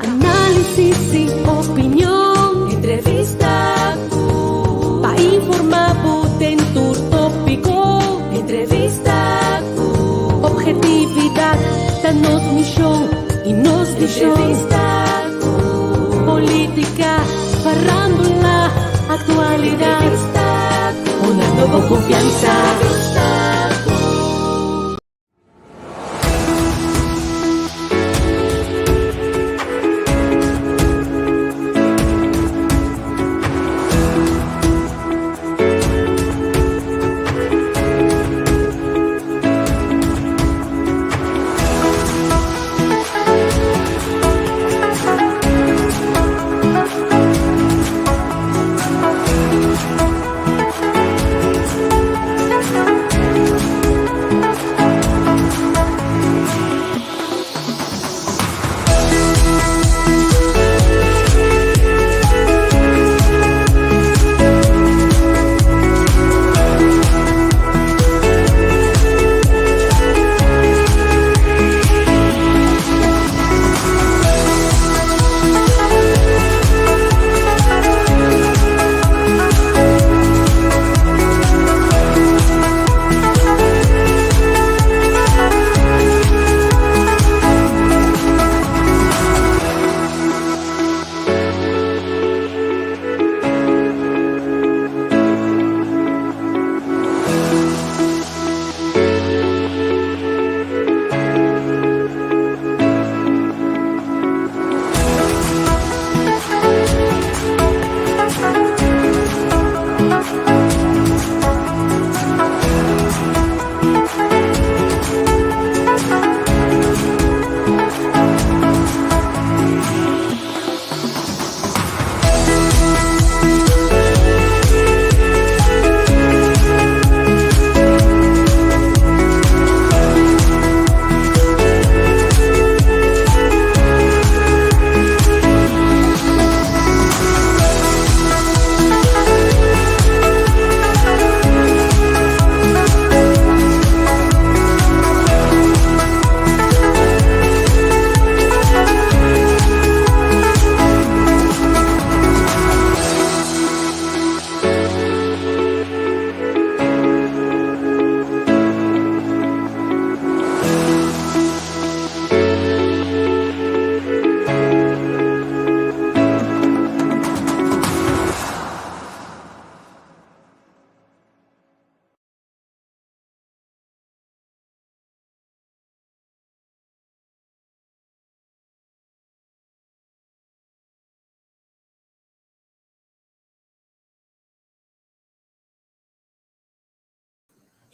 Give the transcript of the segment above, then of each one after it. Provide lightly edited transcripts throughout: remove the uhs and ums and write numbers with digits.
Análisis y opinión, entrevista para informar en tu tópico, entrevista objetividad, danos misión y nos entrevista política, farándula, actualidad, una nueva confianza.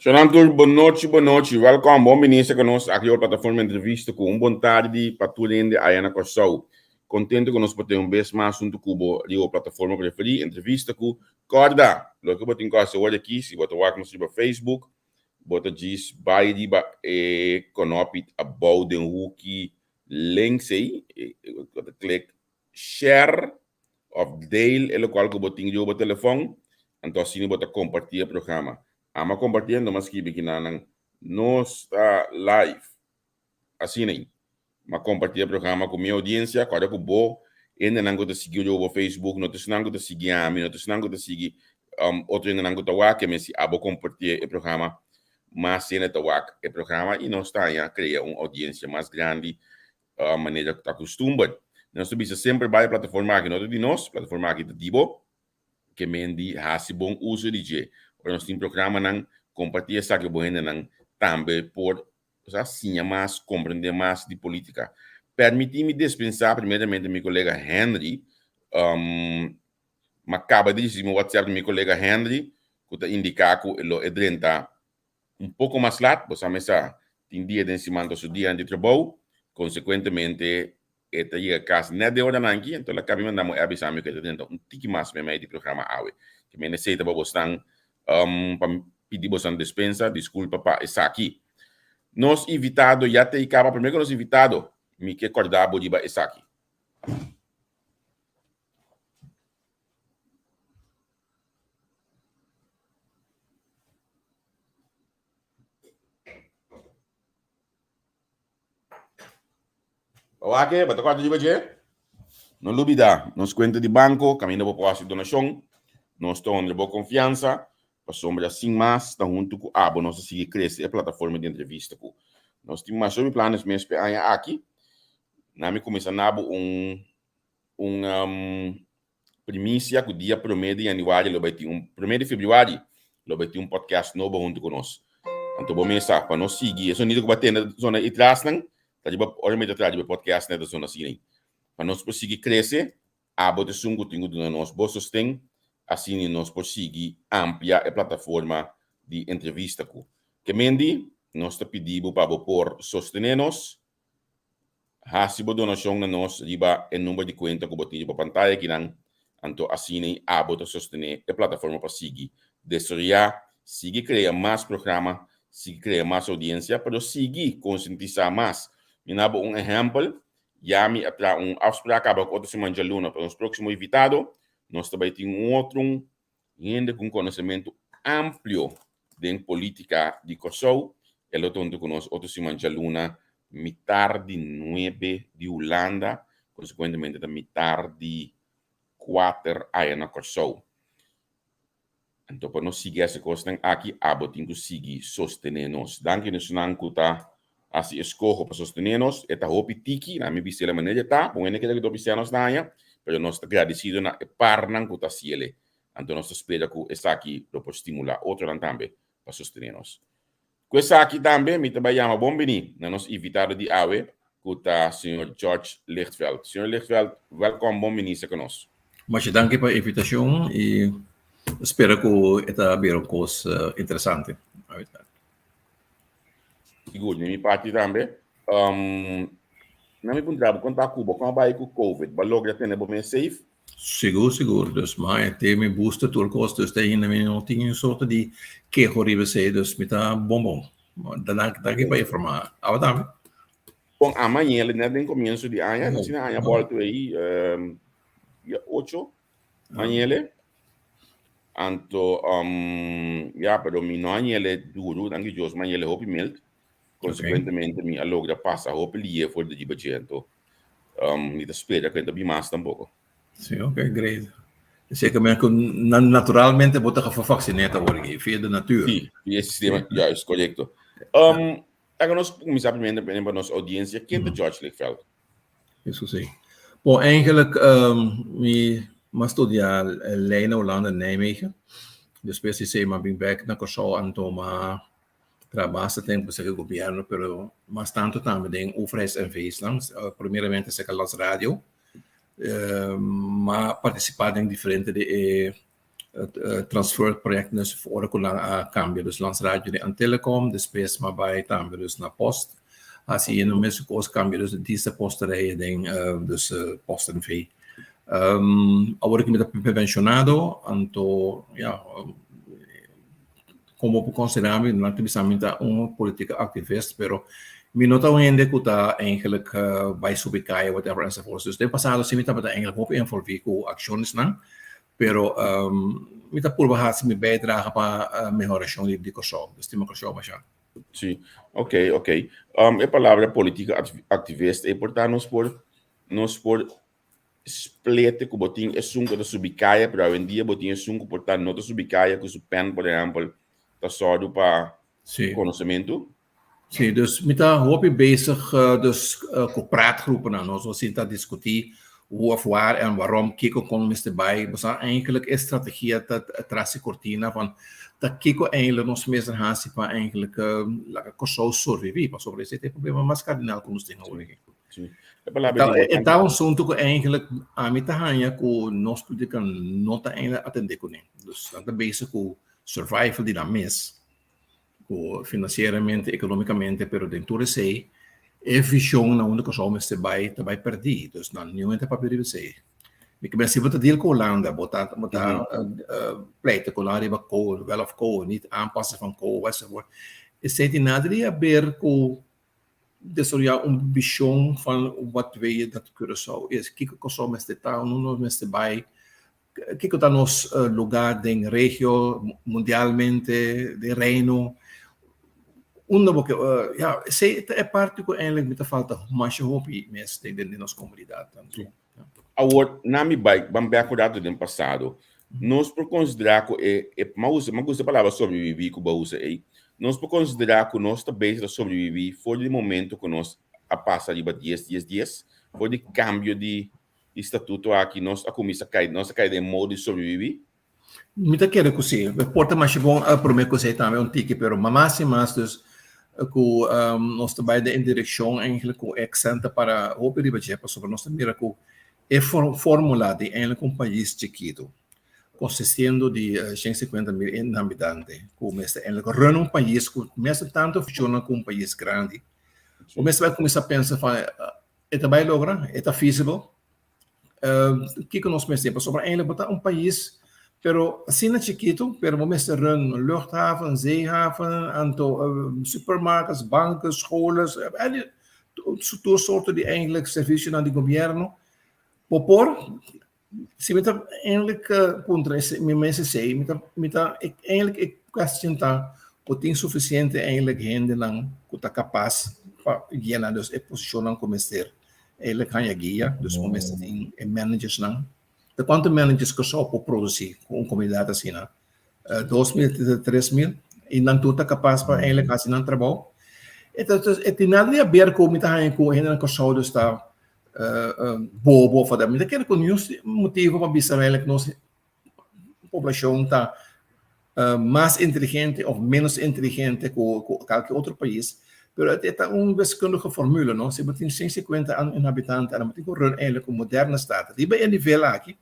Senador, boa noite, boa noite. Welkom, bom ministro conosco aqui na plataforma entrevista com boa tarde para tudo ainda aí na Corsau. Contente conosco por ter vez mais assunto cubo ali a plataforma que referi, entrevista com Corda. Lo que botem coisa hoje aqui, se botar o no Facebook, bota diz vai de conopit about the wiki links aí, click share of dale, ele qual que botem de o telefone, então assim bota compartilhar o programa. Ama compartilhando mas que bikin nang nos live assim nem mas compartilhar programa com minha audiência cada que bo ainda não gosta seguir o Facebook não te não gosta seguir a mim não te não gosta seguir outro ainda não gosta wa que me se abo compartilhar o programa mas ainda tá wa o programa e não está a criar uma audiência mais grande maneira que está acostumado nós subimos sempre vai a plataforma aqui não de nós plataforma aqui de Dibo que mendi hasi bom uso de je nós temos programa não compartilhar essa que boa não também por assim mais compreender mais de política. Permiti-me dispensar primeiramente meu colega Henry, mas acaba de dizer no WhatsApp do meu colega Henry que está indicar que ele é pouco mais lado, você sabe tem dia de cima do seu dia de trabalho, consequentemente eta chega a casa não de hora não aqui, então acaba mandando avisar meu que está tique mais me de programa awe, que me necessita para você para pedir você dispensa, desculpa para estar aqui. Nós invitado já te acaba primeiro nós invitado, me que acordar de estar aqui. Olá, que? Bata quarto de baje? Non olvidar, nos cuenta de banco, caminho para a donação, nós estamos de boa confiança, para sombra assim mais, está junto com a nós seguir crescer a plataforma de entrevista. Nós temos mais sobre planos mesmo para aqui, nós começamos a primícia que o dia 1 de janeiro, vai ter 1 de fevereiro, vai ter podcast novo junto conosco. Então, vamos começar para nós seguir. Isso não é que bater na zona de trás, não? Tá de olha atrás de podcast na zona assim. Para nós conseguir crescer, a bote sungo tingo do nosso bom sustento, assim nós conseguir ampliar a plataforma de entrevista que mendi, nós te pedimos para por sostener-nos, hasibo donação na nós riba o número de conta que botinho para pantalla que não, então assim a bote sostener a plataforma para seguir, desoriar, seguir criar mais programa, seguir criar mais audiência, para seguir conscientizar mais. Minabo exemplo. Yami atra afspraak com outra semana de luna para os próximos invitados. Nós também temos outro gente com conhecimento amplo de política de Kosovo. Ele está conosco outra semana de luna, metade de 9 de Holanda, consequentemente da metade de 4 aí na Kosovo. Então, para nós seguir essa coisa aqui, tem que seguir sostener-nos. Danke, nós não custa assim escolho para sostener-nos, eta hopi tiki, na minha visão maneira tá, bom é que ele dobiciar nos naia, mas nós estamos agradecidos na parnan que está ciele, então nós esperamos que essa aqui para estimular outro também para sostener-nos. Com essa aqui também, me também chama bom bem, na nosso invitado de AWE, que está o senhor George Lichtveld. Senhor Lichtveld, welkom, bom ministro conosco. Mas danke para a invitação e espero que esta seja uma coisa interessante. Seguro, na minha parte também. Na minha pergunta, quanto a Cuba, como vai com o COVID? Vai logo ter bem safe? Seguro. Dus maar het me booster turcos, dus dat je não tinha een soort die que horrível sei, dus met een bonbon. Danke para informar. Também. Bom, amanhã, ele não tem começo de ano, assim, amanhã volta aí, dia 8, amanhã ele. Então, pero mi no amanhã ele duro, danke Deus, amanhã ele hope meld. Consequentemente, mi logra passar hope lhe for de budget. Mi da spera que ainda bem mais tampouco. Sim, ok, great. Zeker que naturalmente wordt er gevaccineerd worden, via de natuur. Sim, via sistema, juist, correcto. Agora nós começar primeiro para nossa audiência, quem é George Lichtveld? Isso sim. Bom, eigenlijk, me studiar lei na Holanda, Nijmegen. Depois de ser bem back na Kosovo, então trabalha tempo com o governo, mas tanto também overheid en Friesland. Primeiramente, se a Las Radio. Maar participar in diferente transferprojecten dus voor de cambio dus Landsradio aan telecom, depois maar bij também dus naar post. Als je in Mexico cambio dus deze posterijen dus posten vee. Agora que me está pensionado, então como consideramos não necessariamente política activista, pero me nota ainda que está eigenlijk bij Subicaia, whatever enzovoort. Dus de passado sim está eigenlijk op envolvido com ações, não? Pero me está por baixo me bijdrage para melhoração de Kosovo, dus tema Kosovo já. Sim, ok. A palavra política ativista é portanto nós por splete que botin é sunco da Subicaia, para hoje em dia botin é sunco portanto não da Subicaia que o pen, por exemplo, está só para conhecimento. Sim, dus met daar hoop ik bezig, dus praatgroepen aan ons. We zien dat discussiëren hoe of waar en waarom Kiko Economist erbij. We zijn eigenlijk een strategie dat trace cortina van dat Kiko eigenlijk ons meester haast van eigenlijk Kosovo surviver. Pas over esse problema mais cardinal com os tecnologia. Então, assunto que eigenlijk aan met hanya com nós podemos nota eigenlijk atender com ele. Dus dat is bezig com survival die dan mis. Financeiramente, economicamente, pero dentro de si é visão na onde Kosovo se vai perder, então não é para perder se. Porque se você deal com Holanda, botar pleiten com lá riba co, wel of co, niet aanpassen van co, enzovoort. Is het nada a ver com desarrollar visão van wat wij dat Curaçao is. Kiko Kosovo se está não se vai. Kiko está nos lugar de regio mundialmente de reino. Porque se é parte que eigenlijk met de falta mais hobby mesmo dentro da nossa comunidade. Agora, na minha bike, vamos ver acordado do passado. Nós por considerar que mas usa a palavra sobreviver que o usa aí. Nós por considerar que nós também sobreviver foi de momento que nós a passa ali 10 dias, foi de cambio de estatuto aqui nós a começa a cair, nós a cair de modo de sobreviver. Muita queda que sim, porta mais bom a prometer que você também tique, pero mais e mais dus que nós trabalhamos em direção eigenlijk que é exenta para o período de para sobre nós mira que é fórmula de eigenlijk país chiquito, consistindo de 150.000 habitantes, como este eigenlijk run país que mesmo tanto funciona como país grande. O mesmo vai começar a pensar, é vai lograr, é feasible. Que nós pensamos sobre eigenlijk botar país pero assim chiquito, pero vamos ter een luchthaven, zeehaven, aantal supermarkets, banken, scholen, toda soorten die eigenlijk serviço aan het governo. Por, se met eigenlijk contra mensen zeggen, met eigenlijk ik kwestie dat het insufficiënte eigenlijk hende lang kuta capaz para llenar dus posicionam como ser. Eigenlijk kan je guia, dus momento in managers lang. De quanto managers que só por produzir com comunidade assim, 2.000, 3.000, e não tudo é capaz para ele assim não trabalho. Então, tem nada a ver com o que a gente só está bobo para dar. Mas aquele com nenhum motivo para pensar que nossa população está mais inteligente ou menos inteligente que qualquer outro país. Pero é uma wiskundige formule, não? Se você tem 150 habitantes, você tem que run eigenlijk een moderne staat. Die bij een nível aqui.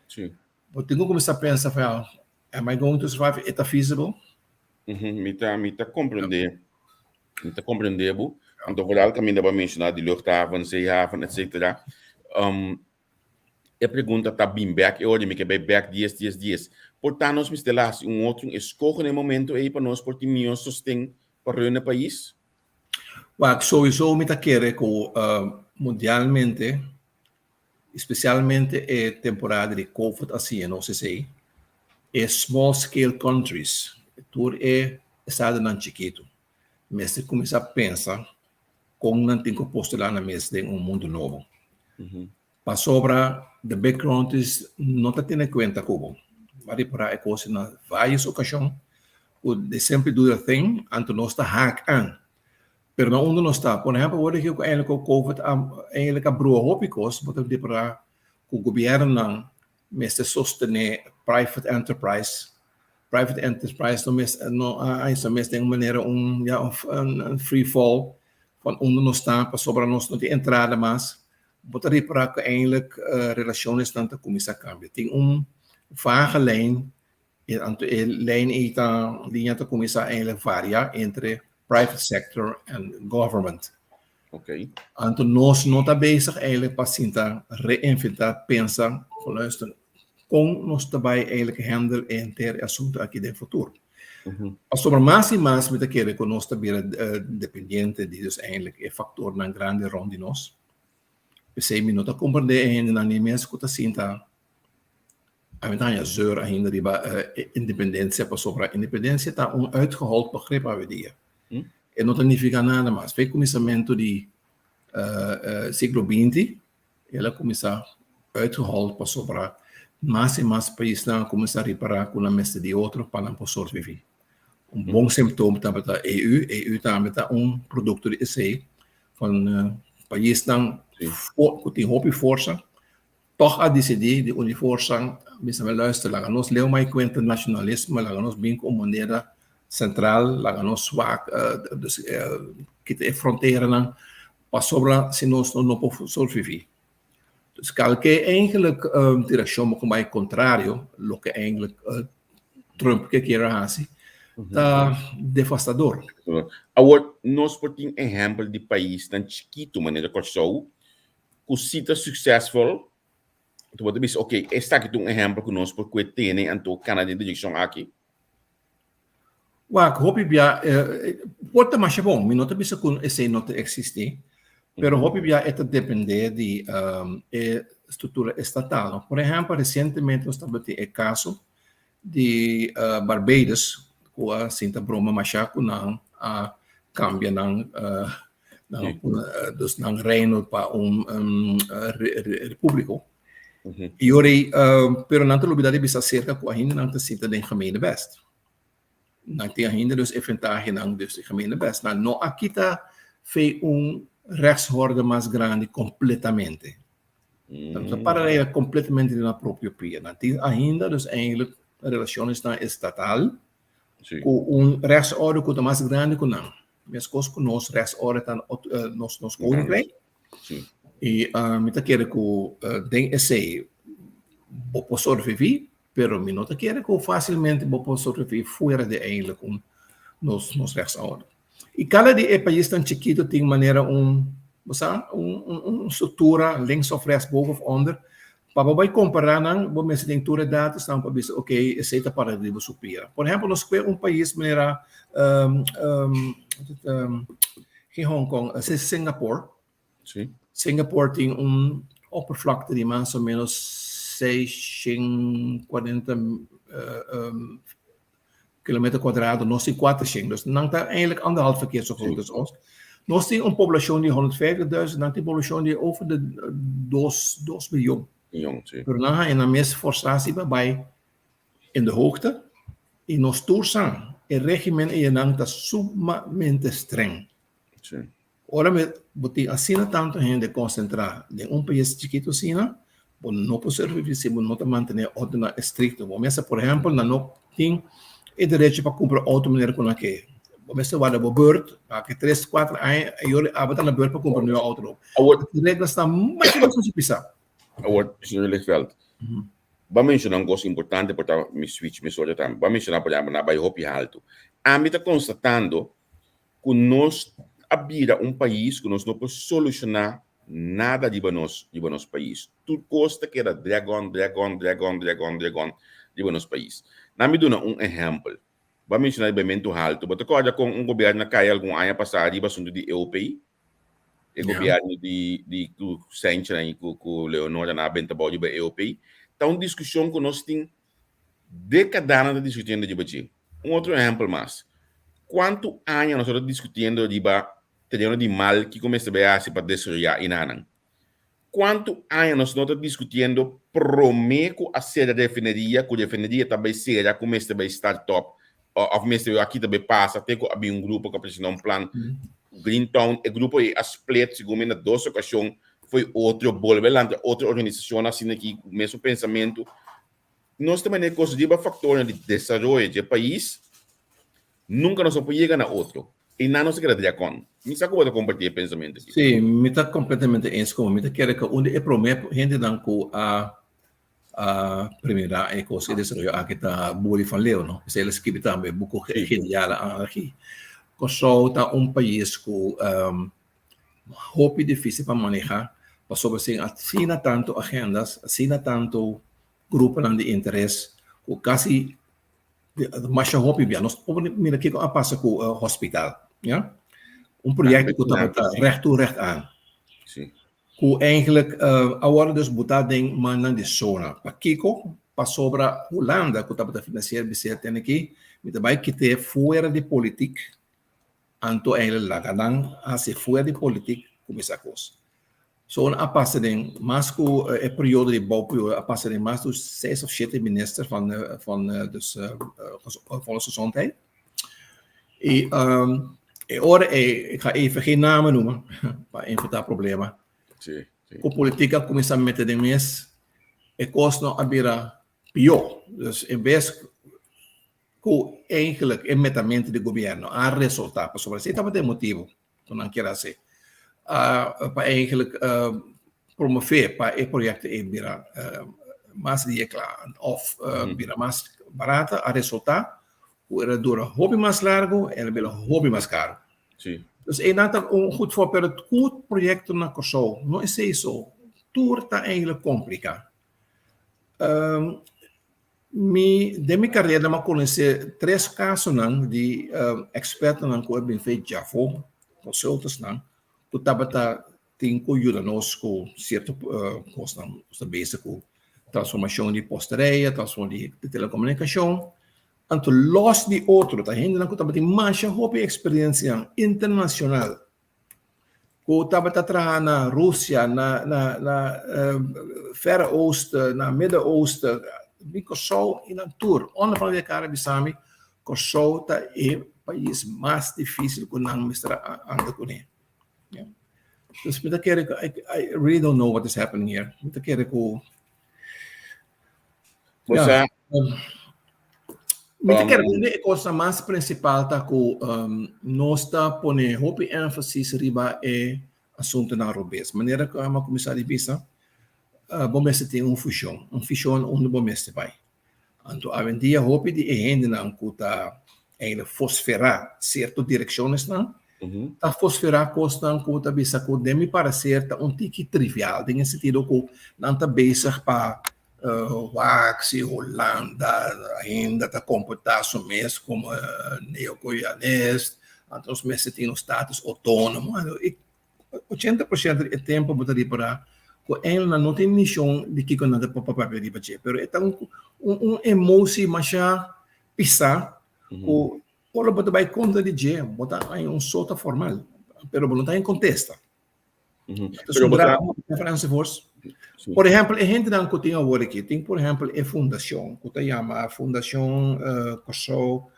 Sim. Você tem que começar a pensar, am I going to survive? É feasible? Me tá compreender. Me tá compreender, bu. Então, por algo que me dá mencionar de luchthaven, zeehaven, etc. A pergunta está bem back, eu olho me que bem back 10 dias. Portanto, nós me estelasse outro escolha no momento aí para nós, porque nós sustém para o país. Well, sowieso met querer que mundialmente, especialmente a temporada de COVID assim, não sei, é small scale countries, tudo é estado não chiquito. Mas se começar a pensar como não tem que postular na mesa de mundo novo. Para sobra, the background is não está tendo em conta como. Vai para a coisa na várias ocasiões, they simply do the thing, anto nós está hack an. Pero na onde nós está, por exemplo, hoje que eigenlijk o COVID eigenlijk a broer hopicos, moet de para o governo mestre sostener private enterprise não é mesmo uma maneira um free fall van onde nós está para sobre nós não tem entrada mais, moet er para que eigenlijk relações tanto começar a cambiar. Tem vage lijn, lijn ita linha te começar eigenlijk variar entre private sector and government. Ok. Então, nós não estamos bezig eigenlijk para tentar reinventar, pensar, luisteren, como nós também eigenlijk handelen inter assunto aqui no futuro. Sobre mais e mais, met aquele que nós também dependente de dus eigenlijk factor na grande rond de nós. We não está compreender ainda na imensa que está sinta a gente zeur ainda de independência, para sobre a independência está uitgehold begrip aan we die. E não significa nada mais. Foi começamento de século XX, ela começa uitgehaald para sobrar mais e mais países não começar a reparar com a mesa de outro para não poder viver. Bom simptoma também da EU também tá produto de EC van países não que tem hoop e força, toch a decidir de onde força, bisa me luisteren, laga nos leu mais conta nacionalismo, laga nos bem com maneira central, laga nos swak, que tem fronteira não, para sobrar se nós não podemos sobreviver. Dus qualquer eigenlijk direção como é contrário, lo que eigenlijk Trump que quer fazer, tá devastador. Agora, nós podemos exemplo de país tão chiquito, maneira que sou, que cita successful, tu pode dizer, ok, esta aqui é exemplo que nós podemos ter, né, então Canadá de direção aqui. Well, ik hoop pode mais bom, mas não te bisa com esse não existe, pero hoop het depende de estrutura estatal. Por exemplo, recentemente nós estamos tendo o caso de Barbados, com a Sinta Broma Machaco não cambia dos reino para repúblico. Iori, pero não te lubida bisa cerca com ainda não te sinta den gemeene best. Não te ainda dus eventuage não dus de gemeene best. Nou, no aqui tá fei rechtsorde mais grande completamente. Então, para ele completamente na própria pia. Não tem ainda dus eigenlijk relações na estatal com rechtsorde que é mais grande que não. Mas coisas que nós rechtsorde tá nos koninkrijk. E me quer que den esse vou posso sobreviver, pero me não quer que facilmente vou posso sobreviver fora de eigenlijk nos rechtsorde. E cada país tão chiquito tem maneira estrutura links of rechts, boven of onder. Para vai comparar, vou me tem toda dados, então para ver, ok, esse é para de supera. Por exemplo, nós temos país maneira em Hong Kong, Singapore. Sim. Singapore tem oppervlakte die mais ou menos 640 kilometer quadrado, nós temos 400. Dus dan is eigenlijk 1,5 keer zo groot als ons. Nós temos een populatie die 150.000, dan temos een populatie die over de 2 miljoen. Maar dan gaan we een meeste frustratie bij in de hoogte. En ons toerstaan, het regime in je is sumamente streng. Ora botti assina tanto gente concentrar em país chiquito sina, bom não pode servir se não te manter ordem estricto. Bom, mas por exemplo, não tem o direito para comprar auto maneira com aquele. Bom, mas vai dar beurt, que 3, 4 anos, eu abata na beurt para comprar um auto. As regras estão mais ou menos pisar. Agora, senhor Lefeld, vamos mencionar uma coisa importante para me switch, me soltar também. Vamos mencionar, por exemplo, na Bairro Alto. A mim está constatando que nós abrir país que nós não podemos solucionar nada de nosso país. Tudo custa que era dragão de nosso país. Na me dá exemplo. Vamos mencionar o Bemento Alto. Você acorda com governo que algum ano passado de assunto de EUPI, o governo de Centra e com Leonora na Benta Bode da EUPI. Então, discussão que nós temos décadas de discutindo de bater. Outro exemplo mais. Quanto anos nós estamos discutindo de mal que começa a se para destruir inanan. Quanto anos nós estamos discutindo prometo a ser a defenderia, que a defenderia também será começa a startup, ou mesmo aqui também passa, até que havia grupo que apresentou plano Greentown, o grupo é a Split, segundo na 2 ocasiões, foi outro bolvelante, outra organização assim aqui, o mesmo pensamento. Nós também consideramos factores de desenvolvimento do país, nunca nós podemos chegar na outro. E não se quer dizer com. Me sabe como compartilhar pensamento aqui? Sim, me está completamente ens como me quer que onde é prometo gente dan ko a primeira é coisa de ser aqui tá boli van leo, não? Se eles que também buco genial aqui. Kosovo tá país com hope difícil para manejar, passou assim assina tanto agendas, assina tanto grupo de interesse, com quase mas hope bem, nós mira que passa com o hospital, ja? Projeto que está recht aan. Que eigenlijk agora dus botar den manan de zona. Para Kiko, para sobra Holanda que está financiar bicicleta tem aqui, mas também que ter fora de política, anto eigenlijk lagadang hace fora de política como essa coisa. So a passa den mais que a período de bouwperiode a passa den mais dos 6 of 7 ministers van dus volksgezondheid. E ora ik ga even geen namen noemen, para evitar problema. Sim. Com política começa a meter de mês, e coisa não abrirá pior. Dus em vez que eigenlijk inmetamento do governo a resultado, sobre isso estava de motivo, que não quer ser. Para eigenlijk promover para o projeto bira mais claro of bira mais barata a resultar era dura hobby mais largo era bela hobby mais caro. Sim. Dus dat goed voor per het goed project na Kosovo não é isso tudo está eigenlijk complicado. De minha carreira eu conheci 3 casos de expertos que eu bem feito já foi consultas que tabata tem que ajudar nós com certo coisa básico transformação de posteria, transformação de telecomunicação. Anto los de outro, tá gente não que também tem mais hobby experiência internacional. Kung tabatatrahan na Russia, na Verre Oosten, na Midden-Oosten, Kosovo in een tour. Onafhankelijk Caribisami, Kosovo é o país mais difícil que não mistura anda com ele. Dus met I really don't know what is happening here. Met Você, a coisa mais principal tá que nós está pondo hope ênfase riba é assunto na rubês. Maneira que a começar a visa, bom mestre tem uma fusão onde bom mestre vai. Então, a dia hope de gente não cuta ainda fosferar certas direções não. A fosferar costa que está bisa que demi para ser um tique trivial, em sentido que não está bezig para Wax, Holanda, ainda está comportando mesmo como neocoreanês, então os meses têm um status autônomo. 80% do tempo poderia para que ela não tem noção de que não está para papel de bater, mas é emoção mais pisar que ora bota vai conta de je, bota aí sota formal, pero não está em contexto. Por exemplo, a gente não tem agora aqui, tem por exemplo a fundação, que se chama Fundação Kosovo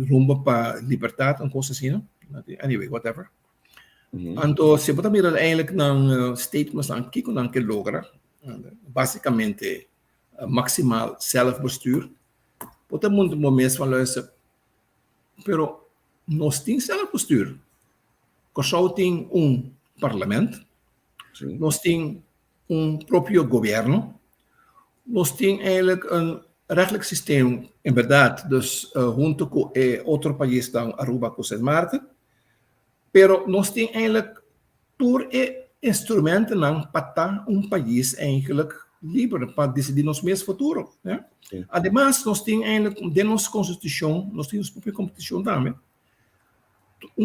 Rumbo para Liberdade, uma coisa assim, não? Anyway, whatever. Então, se você mirar eigenlijk naar statements aan kijken, dan kan logra, basicamente maximaal zelfbestuur. Wat moet het moment van luisteren? Pero nós temos zelfbestuur. Kosovo tem parlamento, nós temos próprio governo, nós temos eigenlijk rechtelijk systeem, in verdade, dus junto com outro país dan Aruba, com Sint Maarten. Pero nós temos eigenlijk door instrumenten para país eigenlijk livre para decidir nosso mesmo futuro. Né? Además, nós temos eigenlijk de nossa Constituição, nós temos própria Constituição também,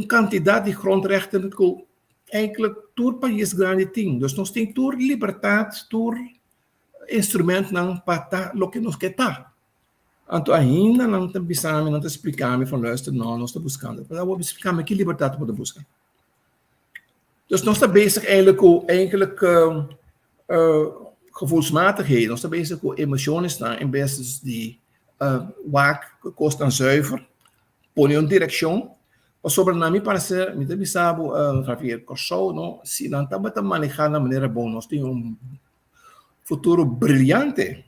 quantidade de grondrechten que eigenlijk door país grande tem. Dus nós temos door liberdade, door instrumenten para o que nós queremos. Então, ainda não está pensando, não está explicando, van luister, não, nós estamos buscando. Mas eu vou explicar que liberdade podemos buscar. Dus nós estamos bezig eigenlijk gevoelsmatigheden, nós estamos bezig com emoções em vez de que costam zuiver, põe uma direção, mas sobre a mim parece, me deve saber, Javier, Kosovo, não, se não estamos a manejar de maneira boa, nós temos futuro brilhante.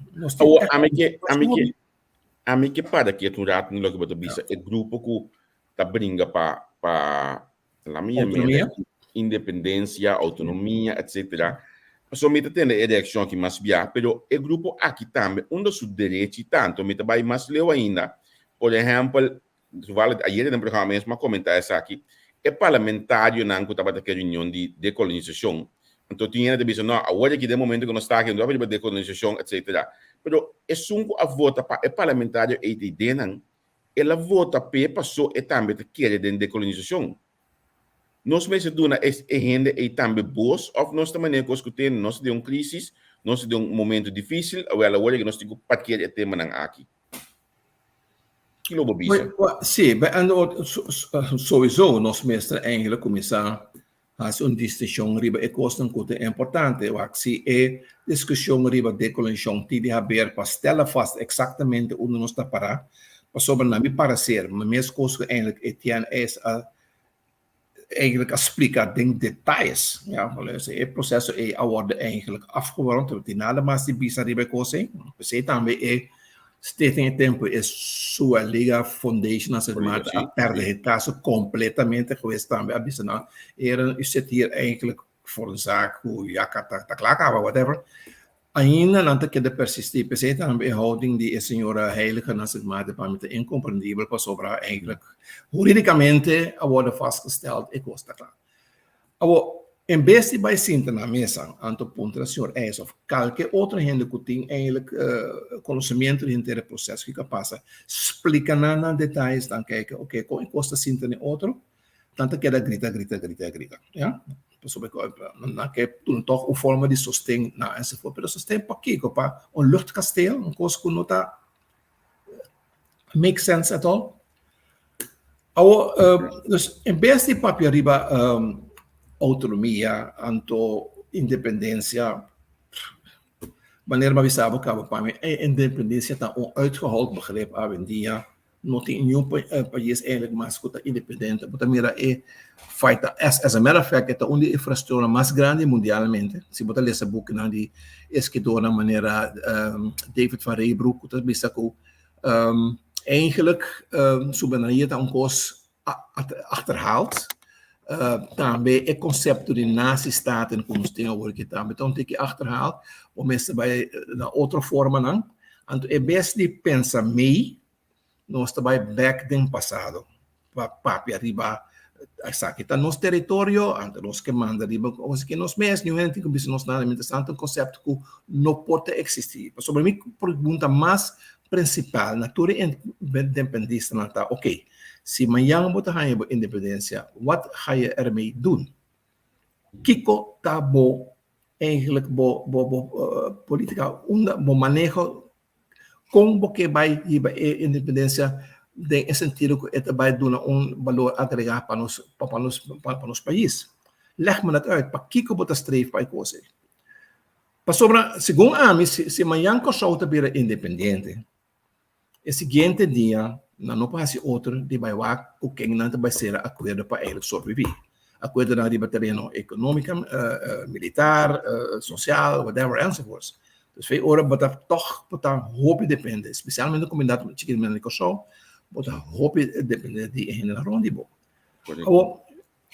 A mim que para que tu rato no que bisa é grupo que tá brinca para a minha independência, autonomia, etc. Só me tem a eleição que mais via, pero é grupo aqui também onde su direito tanto me vai mais leu ainda. Por exemplo, vale ayer no programa mesmo comentar essa aqui, é parlamentário não que estava naquela reunião de decolonização. Então tinha de dizer não, agora que de momento que nós está aqui não vai decolonização, etc. Pero é sunco a vota para o parlamentário e de denan, ela vota para passou e também quer de decolonização. Nós mesmo duna é gente e também boas, ou nós também que escutamos, nós de crise, nós de momento difícil, ou ela olha que nós temos para querer tema não aqui. Que logo bisa? Sim, sowieso nós mesmo eigenlijk começar a uma discussão riba é coisa muito importante, o se é discussão riba decolonização tem de haver para stellen vast exatamente onde nós está para sobre na me parecer, mas mesmo coisa eigenlijk Etienne eigenlijk explicar em detalhes, ja, o processo é agora eigenlijk afgerond, tem nada mais de bisa riba coisa, você também é Stichting Tempo é sua Liga Foundation, as maar a perder het caso completamente geweest também, abissando, era isso hier eigenlijk voor een zaak hoe ja tá klaar, whatever. Ainda não tem que persistir, pensei também a houding die a senhora Heilige nas maar departamento incompreendível para sobrar eigenlijk juridicamente a worden vastgesteld, ik was daar klaar. Aber em vez de bij Sinta na mesa, anto ponto da senhor é of qualquer outra gente que tem eigenlijk conhecimento do inteiro processo que passa, explica na detalhes, dan kijken, oké, com encosta Sinta em outro, tanto que ela grita, ja? Sobre não que tu toch uma forma de sostém na essa for, pero sostém para aqui, para luchtkasteel, coisa que não tá make sense at all. Dus in vez de papel riba autonomia, anto independencia, wanneer we samen komen bij independencia, dan onuitgehold begrip aan dia, not in nieuw país eigenlijk maar goed independente, maar mira fight as a matter of fact, esta una infraestructura más grande mundialmente. Si vos lees een boek naar die esquidora manera David van Reybrouck, dat bisa ko eigenlijk soebenanië dan koos achterhaald. Também é conceito de nazi-staten como nós temos hoje também então tem que achterhaald om mensen bij na outra forma não então é best de pensar meio nós também back den passado papi arriba aqui está nosso território então nós que manda arriba os que nós mesmos não tem que pensar nós nada interessante um conceito que não pode existir sobre mim pergunta mais principal natura independência não tá ok. Si mayang mo tayo ba independência, what ga je ermee doen? Kiko tabo eigenlijk politica bo manejo com que vai iba independência de sentido que het vai doen valor agregado para nos país. Leg me dat uit, pa kiko bo ta streef pa ikose. Pa sobra, segundo a mim, si mayang ko sou tabira independente, o seguinte dia não passa outro de baiuá o que não vai ser acordo para ele sobreviver. Acordo na riba terreno econômica, militar, social, whatever else was. Dus wij oren dat toch hoop depende, especialmente como dat chiquinho na Nicosia, botar hoop depende die in la rondibo. O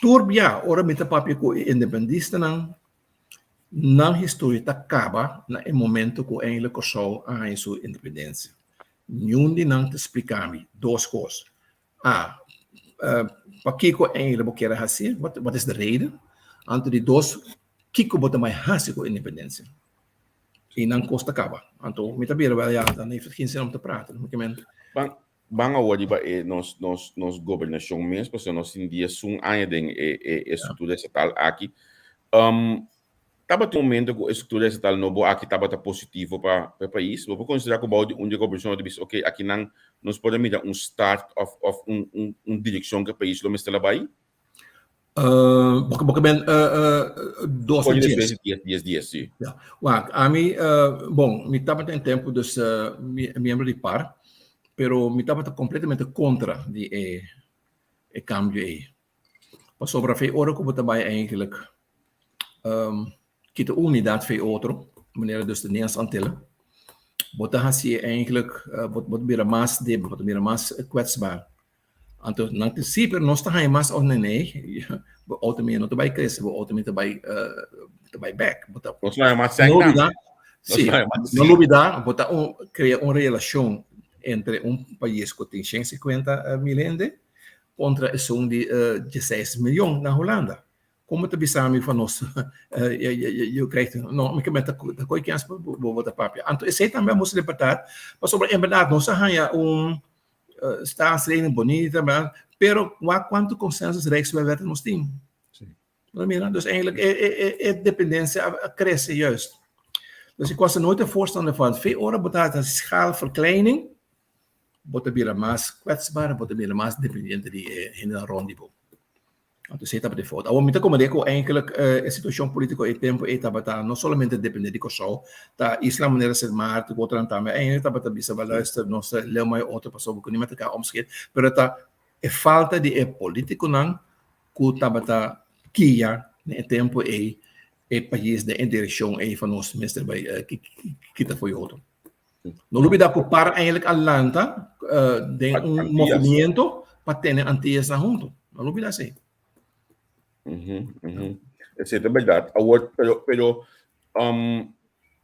turbia ora met de papier ko independista na história acaba na momento que eigenlijk Kosovo a sua independência. Nenhum de não te explicar-me duas coisas. Para que eu ainda quero fazer? Wat is de reden? Entre die dois, que eu boto mais fazer com a independência? E não custa acaba. Então, me tabira wel ja, dan heeft het geen zin om te praten. Bang award ba nos governação mesmo, porque nós india sum añading estrutura estatal aqui. Tava um momento que a estrutura estatal não boa aqui tava positivo para o país. Vou considerar que o balde onde a governação diz, ok, aqui não nós podemos dar start of direção que o país lo está lá vai. Porque ben 12 dias, sim. Ja, want a mim, bom, me tava tem tempo dus membro de par, pero me tava completamente contra die cambio aí. Pas sobre a ora como também eigenlijk kita unidade foi outro, maneira dus de Nederlandse Antillen. Bota hasi eigenlijk bot meer mas de, bot meer mas kwetsbaar. Anto nang prinsipio nós tá aí mas onene, auto meer não vai crescer, auto meer vai back. Bota nós não é mais certo. Sim, não dúvida, bota criar uma relação entre país que tem 150 mil contra a de 16 miljoen na Holanda. Como te bisami van ons, je krijgt, nou, ik met de kooi kans bijvoorbeeld papje. En toen is het dan bij ons libertad, maar sobre inderdaad, no se ja staatsrekening bonita, pero quanto consensus rijkswet nos team. Dus eigenlijk, dependentie cresce juist. Dus ik was er nooit een voorstander van. Veel oren betaalt een schaalverkleining, wordt er weer maar kwetsbaar, wordt er weer maar dependente die in een rondibo. Dus het hebben de fout. Awam mita como deco eigenlijk a situação política e tempo e tabata não somente depende de Kosovo, da Islam maneira ser maar te gotar também e tabata bisa luister nos leu mai outro passou com nimmer ka omskeet, pero ta e falta de político nan ku tabata kia ne tempo e país de direção e van ons minister by kita foi outro. No lubida ko para eigenlijk Atlanta de movimento para ter antias na junto. No lubida sei. Essa é verdade. Pero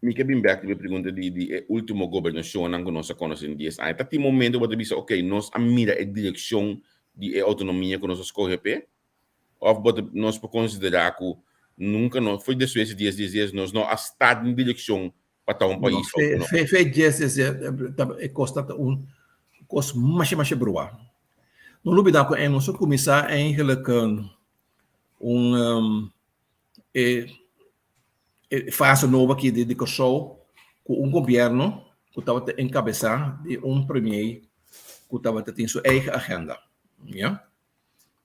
me que bem back de pergunta de último governação que nós conhecemos 10 anos. Até o momento você diz, ok, nós a mira a direção de autonomia que nós escolhemos, ou nós podemos considerar que nunca nós foi desde esses 10 dias nós não está em direção para um país. Foi 10 dias costa cost mais broa. Não lubida que nós começar eigenlijk fase nova aqui de Kosovo, com governo que estava encabeçado de premier que estava tendo sua eigen agenda. Ja?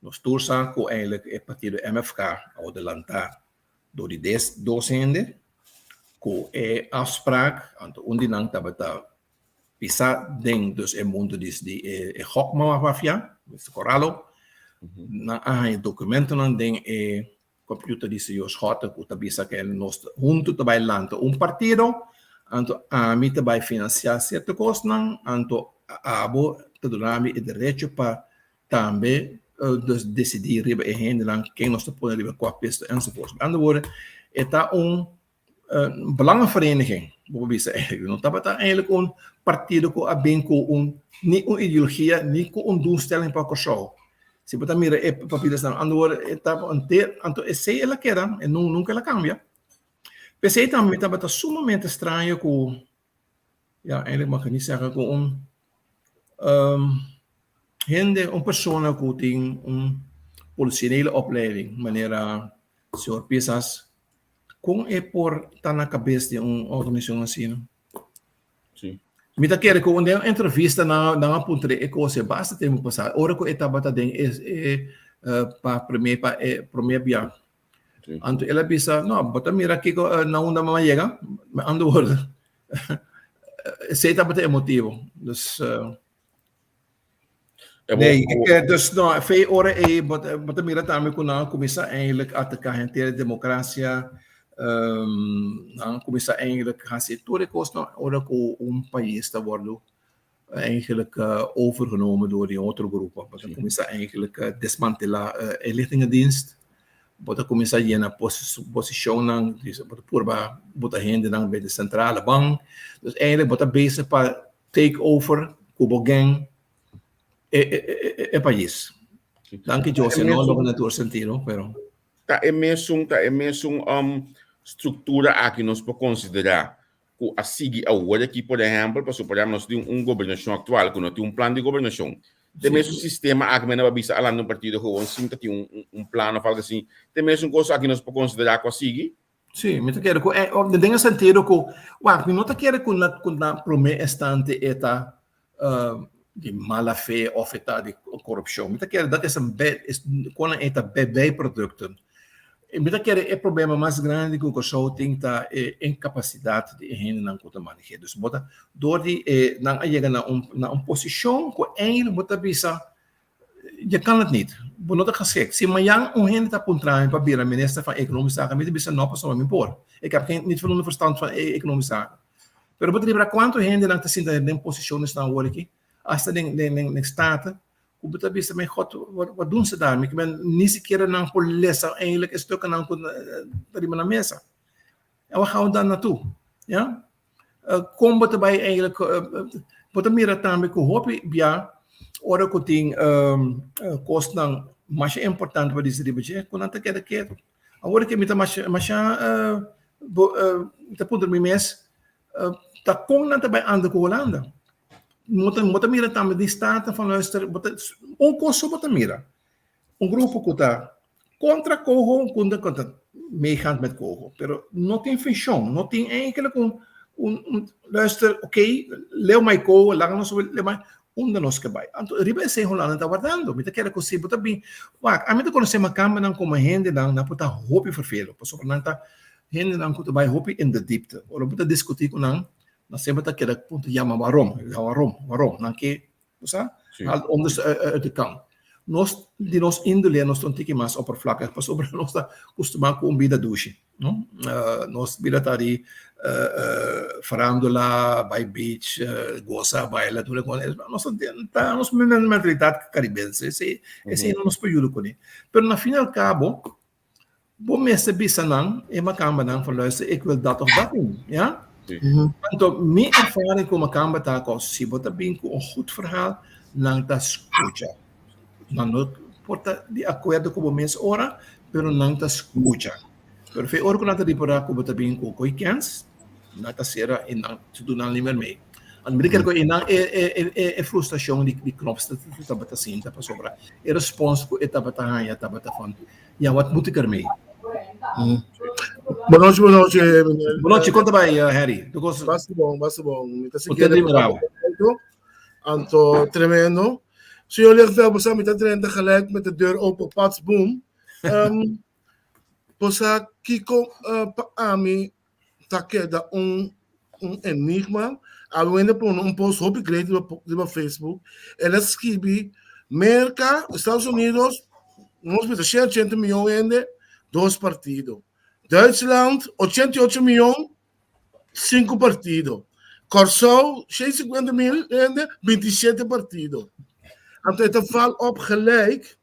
Nos tursa ko eigenlijk het partido MFK adelanta door die docenten ko afspraak anto undinang tabata pisa ding dus mundo die gokma wafia Mr. Corallo na documenten ang ding computer die se jos schotten ko tabisa que nos junto tabay lanto partido anto mi tabay financiar certo cosas anto abo tadurami e direito para também dus decidir riba e heen quem nós te riba qua pista enzovoort. Met andere woorden, het is een belangenvereniging. Bijvoorbeeld, non tabata eigenlijk een partido ko abenko niet een ideologie, niet een doelstelling para zo. Se bota mira e papilas dan andere woorden, het is een teer, anto esse ela queda en nunca ela cambia. Pensei também tabata sumamente estranho ko ja, eigenlijk mag ik niet zeggen ko een persoon die een politionele opleiding, meneer Sr. Pisas, kon por estar na cabeça de uma organização assim. Sim. Me tá querendo com uma entrevista na ponta de coisa basta tempo passado. Ora que etapa tá den para primeiro dia. Anto ela pensa, não, bota mira aqui na onda mais chega, ando word. Se etapa tá emotivo. Dus nee, dus nou, veel oren wat mira daarmee kunnen commissa eigenlijk uit de kahentele democratie commissa eigenlijk gaan ze toekomst nou oren ko país te worden eigenlijk overgenomen door die andere groepen wat commissa eigenlijk desmantelen inlichtingendienst wat commissa je na position dan dus wat purba wat hende dan bij de centrale bank dus eigenlijk wat bezig pa take over Kubo gang país. Danke, José. No lo van a tu sentido, pero. Tá mesmo estrutura aqui nós podemos considerar que a seguir agora aqui, por exemplo, para suportar nós temos governação atual, que nós temos plano de governação. Tem mesmo sistema aqui na babisa além do partido que assim tem plano fala assim. Tem mesmo coisa aqui nós podemos considerar que a seguir. Sim, me quero que tenha sentido que não te quero que na primeira instante eta de mala fé of de corruptie. Met keer dat is een bijproducten. Met keer het probleem mais grande que o zo tem ta incapacidade de heen na conta manejar. Dus bota door die na chega na posição que eigenlijk bota bisa je kan het niet. Bonota gezegd. Si mayang heen ta puntrain para bira minister van economische zaken met bisa no passo me por. Ik heb niet voldoende verstand van economische zaken. Pero bota libra quanto heen dan te sinta in posições na work. Hasta de staten, hoe beter is mijn God, wat doen ze daar? Ik ben niet eens keer naar polesa, eigenlijk een stuk aan de mesa. En waar gaan we dan naartoe? Ja? Kom wat erbij eigenlijk, wat er meer aan me hoop ik, ja, ora que tem kost mais importante para dizer budget, quando anta quer. Agora que me tá mais tá poder me mes, tá com nanta bij ander ko Holanda. Moet mira também de staten van luister, onkosten moet mira. Een groep que está contra Cogo, contra meegaand met Cogo, pero não tem função, não tem eigenlijk luister, oké, leu mai Cogo, lang nos leu mai, nos que vai. Então, riba esse Holanda está guardando, me tá querendo que você bota bem, a mim tá conhecer uma câmera não como gente não, na puta hopi vervelen, passo por nanta gente não que vai hopi in de diepte, ou puta discutir com não. Dan zijn we dat keer dat punt, ja, maar waarom? Dan kijk je, haal ons uit de kant. Die nos indole, nos tontiki mas oppervlakkig, pas op, nos da costuma com bida douche. Nos bida tari farandola, by beach, goza, baila, tudo com nos mentalidade caribense, esse não nos período com ele. Pero na final cabo, bom mês bisa nang, makamba nang van luister, ik wil dat of dat doen, ja? Então, minha ervaring como Kamba tá com se botar bem com goed verhaal, não tá escuta. Não porta de acordo com o mês hora, pero não tá escuta. Pero foi hora que nada de para com botar bem com coikens, não tá será e não tudo não lembra me. Amerika ko ina frustração de knops tá bata sim tá para sobra. E resposta que tá bata hanya tá bata fon. Ja, wat moet ik ermee? Boa noite. Boa noite, conta bem, Harry. Basta bom. Anto tremendo. So jullie wel besa met dat rente gelijk met de deur open, pats, boom. Posa kiko pa ami take da enigma. We ainda por post hoop ik leed op Facebook. Ela escreve merca Estados Unidos nós met 80 miljoen ende 2 partidos. Duitsland 88 miljoen 5 partidos. Corsou 650 mil ende 27 partidos. Então, het val op gelijk.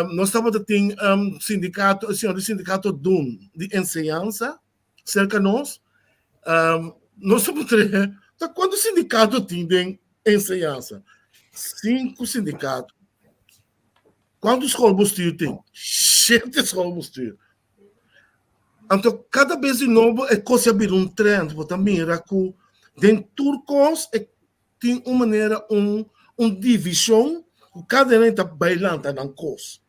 Nós estamos tendo sindicato, o sindicato doen de enseñanza cerca nós. Nós estamos tendo, quantos sindicatos tem enseñanza? 5 sindicatos. Quantos escolas tem? 7 escolas. Então, cada vez de novo é coisa abrir trend, porque mira que dentro turcos tem uma maneira divisão, cada um está bailando na coisa.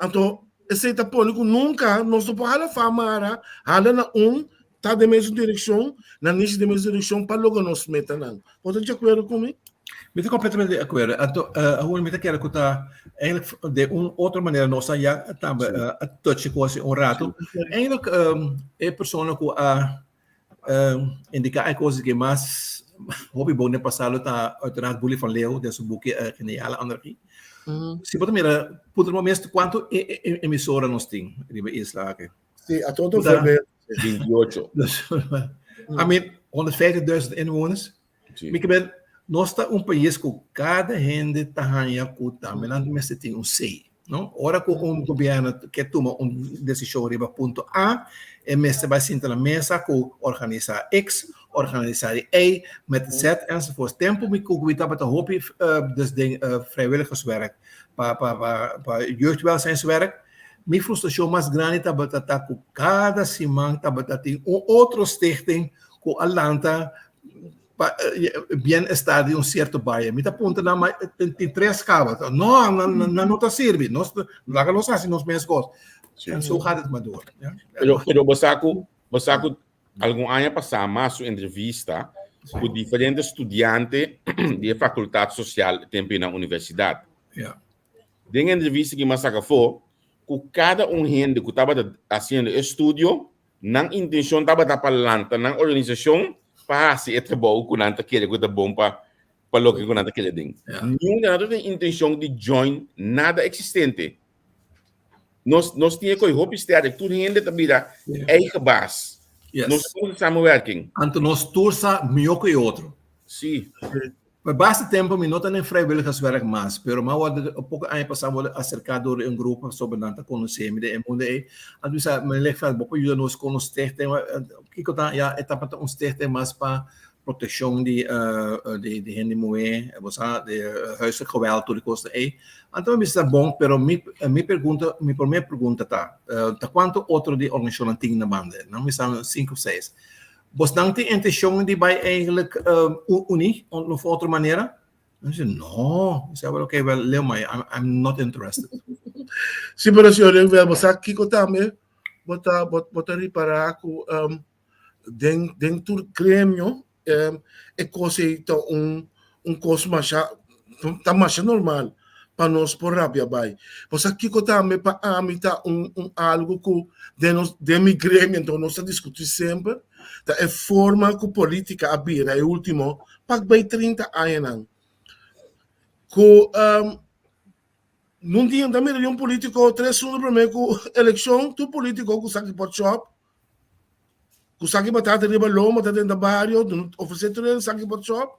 Então, esse está pondo que nunca nós não podemos falar, hala está da mesma direção, na niche da mesma direção, para logo nos meter não. Pode de acordo comigo? Eu estou completamente de acordo. Então, eu quero que está de outra maneira nós já estamos a touch quase rato. Eigenlijk é pessoa que indica a coisa que mais hobby bom no passado está uiteraard Boelie van Leeuw, desse boekje Geniale Anarchie. Se você mirar, por um momento, quanto emissora nós temos em Isla? Sim, a todo fevereiro. 28. I mean, 150.000 inwoners. Nós estamos país que cada gente está ganhando também, mas tem sei. Não? Ora que governo que toma decisão riba ponto A, e mestre vai sentar na mesa com organizar X, organizar Y, met Z enzovoort. Tempo me que we hebben te hopen, dus vrijwilligerswerk, para jeugdwelzijnswerk. Mijn frustratie mais grande is dat cada semana tem outra stichting com Atlanta bem-estar de certo bairro. Me tá apontando na tem 3 cabas. Não tá serve. Nós lá nós assim nós mesmos gostos. Só gaat het maar door. Pero Basaco algum ano passado mais uma entrevista com diferentes estudantes de faculdade social também na universidade. Yeah. Tem entrevista que Basaco foi com cada gente que estava fazendo estudo, na intenção estava falando na organização para se trabalhar com nada que é bom para o que nada que é ding. Não tem intenção de join nada existente. Nós tínhamos que hope estar que tudo gente também eigen baas. Nós estamos samenwerking. Então nós torça melhor que outro. Sim. Mas basta tempo me não tem vrijwilligerswerk mais, pero maar we pouco ano passado we acercado um grupo sobre nada conhecer me de mundo aí. Então já me leva para ajuda nos com os termos que tá já etapa tá uns termos mais para proteção de gente mulher, você de huiselijk geweld tudo coisa aí. Então me está bom, pero me primeira pergunta tá quanto outro de organização tem na banda? Não me são 5 ou 6. Você não tem intenção de vai eigenlijk unir of outra maneira? Eu disse, não. Eu disse, ok, well, leer mij. I'm not interested. Sim, pero se eu ver você aqui que também botar reparar que dentro do grêmio é coisa coisa mais normal para nós por rápida vai. Você aqui que também para tá algo que de mi grêmio então nós discutimos sempre. É forma que a política abrir, é o último, para bem 30 anos. Que não tinha também um político, 3 anos primeiro, que eleição, tu político que sabe por shop, que sabe batata de balão, batata de barrio, oferecer tudo, sabe por shop,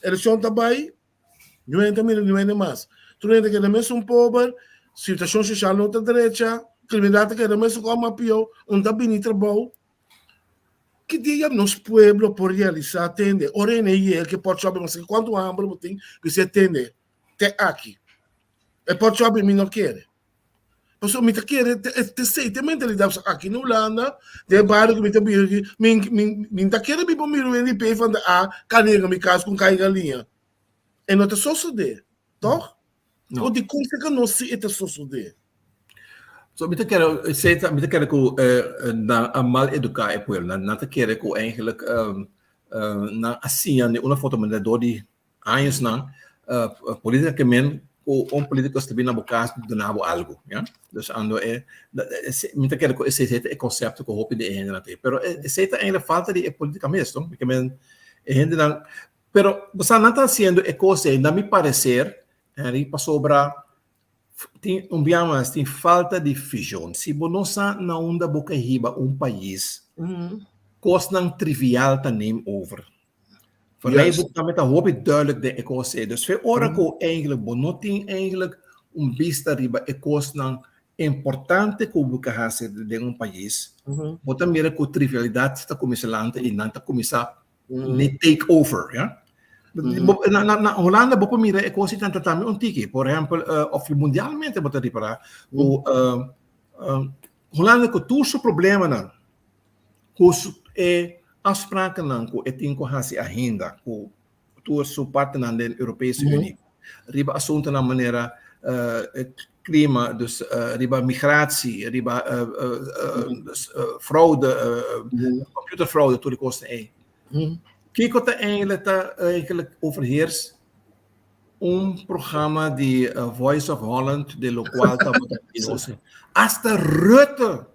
eleição também, não é também, não é mais. Tu ainda que também são pobres, situação social na outra direita, criminalidade que também são como a pior, também trabalho. Que dia nos pueblos por realizar atende orene ele que pode saber mas quanto hambre tem que se atende até aqui e pode saber me não quer mas o me quer te sei te mentalidade aqui na Holanda de bairro que me tá me tá quer me pomiro ele pe van a canega me caso com cai galinha e não te só suceder toch o de coisa que não se é só suceder. So, ik quero que na mal educar é por na te quero que eigenlijk na assim uma foto met door die anos na politicamente politicus também na boca donava algo, ja? Dus ando muita quer esse é conceito que eu hope de ainda não tem, pero esse ainda falta de politicamente, não? Porque men ainda não, pero você não está sendo coisa, na me parecer, aí passou para tem tem falta de visão. Se você não está na onda boca riba país, coisa não trivial te neem over. Voor mij boek dan met een hoop duidelijk de eco's. Dus veel orakel eigenlijk benoting eigenlijk vista riba eco's dan importante que o hacer de um país. Bota mira com trivialidade está começando e não está começando ne take over, ja? Na Holanda bopa mira eco's tanto também tiki. Por exemplo, of mundialmente bota riba o Holanda com tudo o problema não. Afspraken dan ko etin ko hasi agenda ko tu su parte na den Europese Unie. Riba assunto na maneira clima, dus riba migratie, riba fraude, computerfraude tot de kosten ei. Kijk wat eigenlijk overheerst programma die Voice of Holland, de lokaal tabot. Hasta Rutte.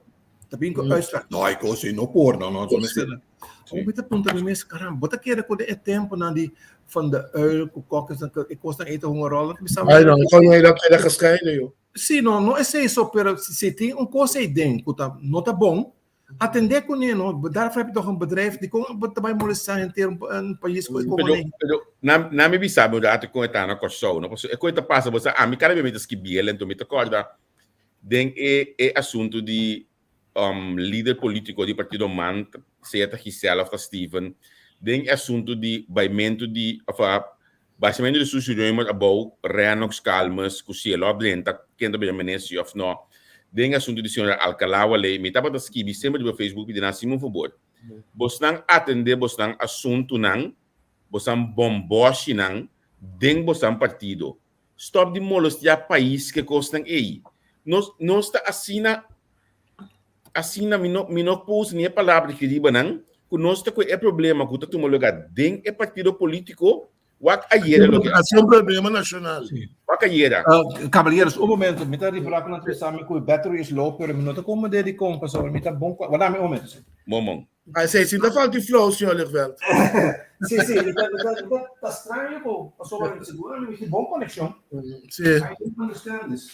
Também com uitspraak. Nou, ik was in opor, nou, zo met Hoe met het punt dat mensen, caramba, wat keer ik de tempo naar die van de uil, kokkers, ik was dan eten hongerrollen. Ai, não, quando ele era cascaído, eu. Sim, não é isso, pero se tem coisa aí dentro que não tá bom, atender com ele, não, daar heb je toch een bedrijf die kon também molestar em ter país como nem. Na me sabe onde até com eta na coção, não posso, é coisa passa, você, me cara me que biel, então me acorda, den assunto de líder político do partido MAN, seja Gisela ou Steven, tem assunto de baimento de, basicamente de sussurramos about renox calmas, que se ela ablenta, quem também amanhece ou não, tem assunto de senhora Alcalá, lei, me tava das que sempre do Facebook de nascer um favor, você não atender, você não assunto não, você não bomboche não, tem você não partido, stop de molestar país que costam aí, nós está assim na minha pus nem palavra que riba não, que nós tá com é problema que tu lugar dentro é partido político, wak ayera lo que é um problema nacional. Wak ayera. Caballeros, momento, me tá ribrando na transmissão com battery is low, pero minuto como de compra só, me tá bom, wala me momento. Momon. Aí sei, sinta falta de flow, senhor Leclerc. Sim, tá estranho, pô, passou para segura, me tem bom conexão. Sim. I don't understand this.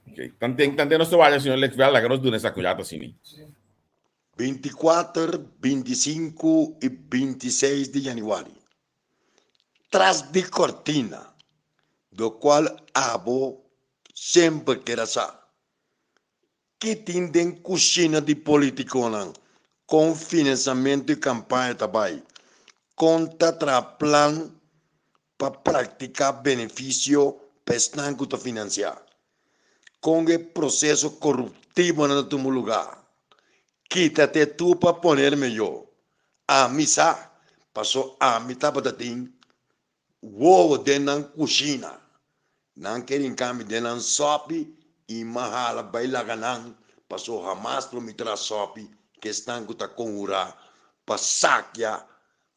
Okay. Tante nós trabalhamos, senhor Leclerc, lá que nós damos essa colhada assim. 24, 25 e 26 de januário. Tras de cortina, do qual abo sempre quer saber. Que tem cozinha de político com financiamento e campanha também. Conta tra plan para praticar benefício para estanco de financiar. Com o processo corruptivo no teu lugar. Quítate tu para poner melhor. A missa passou a mitad patatim. Uou denan cozinha. Não querem câmbio denan sopi e mahala baila ganang. Passou jamás pro mitra sopi que estão com ura para saquear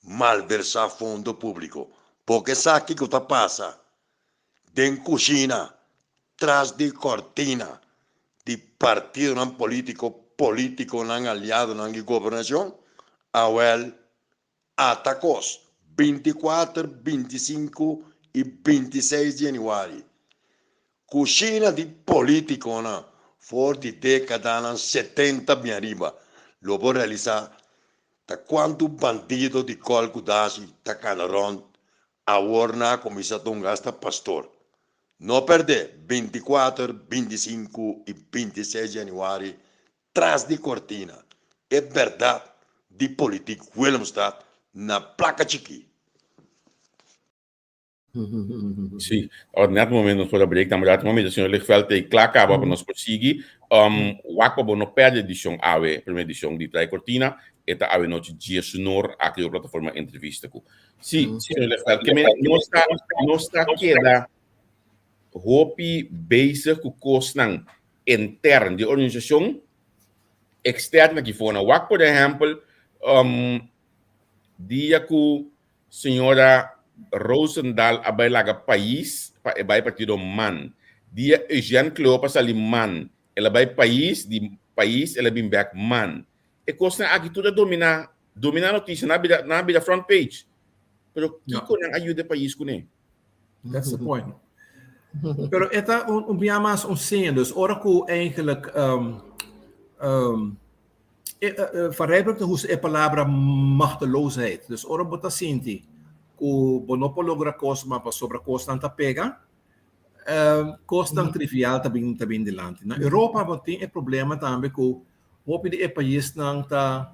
malversar fundo público. Porque sabe que está passa? Den cozinha. Tras de cortina de partido não político não aliado não de governação, atacos 24, 25 e 26 de januário. Cozinha de político não for de década 70 bem arriba. Lo vou realizar tá quanto bandido de colcudasi tá canaron a orna comisa um gasta pastor. Não perder 24, 25 e 26 de januário, tras de cortina. É verdade de político Willemstad na placa chiqui. Sim, nesse momento nós podemos break, estamos no momento o senhor Leclerc tem claca para nós prosseguir. O Aquabo não perde a edição AWE, primeira edição de Trai Cortina, e a AWE noite dia sonor aqui na plataforma entrevista. Sim, senhor Leclerc, que não está queda hopi bezig com kosten intern de organisação externa que foi na WAC, por exemplo, dia que senhora Roosendaal abai laga país vai partido man. Dia Eugene Cleopas ali man. Ela vai país de país ela bem back man. E costa aqui tudo domina a notícia na vida front page. Pero Ja. kiko nang ajuda país com ele. That's the point. Pero eta een mas onzin. Dus oraku eigenlijk verrijpelijk hoe ze palavra machteloosheid. Dus ora bota sinti ku bonopo logra cosa ma pa sobra costa anta pega. Costa trivial tabing de land. Na Europa wat tem problema também ku hopi de país nang ta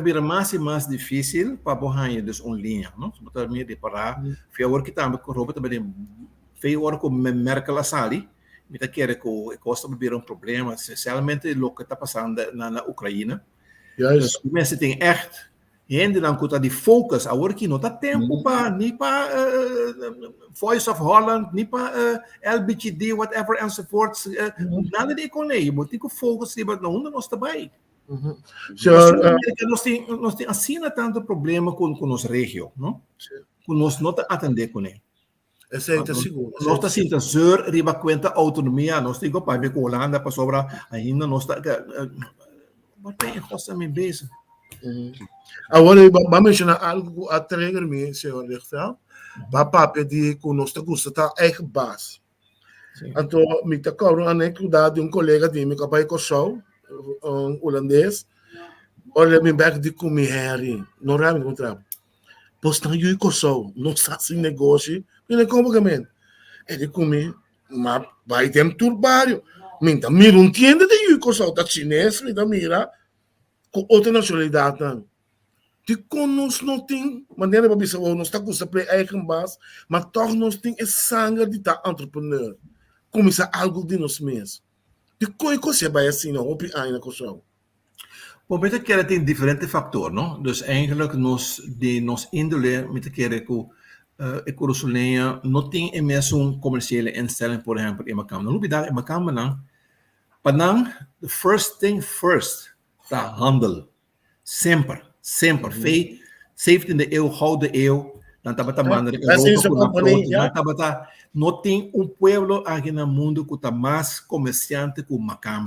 bira mais difícil para borrar dus online, não? Botar meer de para fiawor kita também com roupa também fiawor com Merkel asali, mita quer que costa bira problema, especialmente o que está passando na Ucrânia. Juist. Dus mensen têm echt hende dan kuta die focus awor ki nota tempo pa ni pa Voice of Holland, ni pa LBGD whatever and so forth. Nada de economia, botar com focus e botar onde nós trabalhamos. Nós temos assim tanto problema com nossa região, não? Com nós não atender com ele. Essa é seguro. Nós está sinta zur riba conta autonomia, nós temos para ver com Holanda para sobra ainda nós está mas bem gosta me bezig. Agora vamos mencionar algo a trigger me, senhor Lichtveld. Papa pedi que nós gosta tá eigen baas. Então, me tá cobrando a anekdota de colega de mim que vai com show. Holandês, olha me back de comer Harry, não é me contra. Postan eu com só, não está sem negócio, ele como que men. Ele come, mas vai ter turbário. Minta, mira um tienda de eu com só, tá chinês, me dá mira com outra nacionalidade não. De conosco não tem maneira para pensar, não está com sempre eigen base, mas toch nós tem esse sangue de tá entrepreneur. Começar algo de nós mesmos. De coisa vai assim, não, op ainda com show. Bom, met de keren tem diferente factoren, no? Dus eigenlijk nos indole met de keren que economia não tem mesmo comerciële instelling, por exemplo, in Macam. Não bidar in Macam nang, panang the first thing first, ta handel, sempre. Fei 17e eeuw, gouden eeuw, dan tabata mandar dan tabata não tem pueblo aqui no mundo que está mais comerciante que o Macam.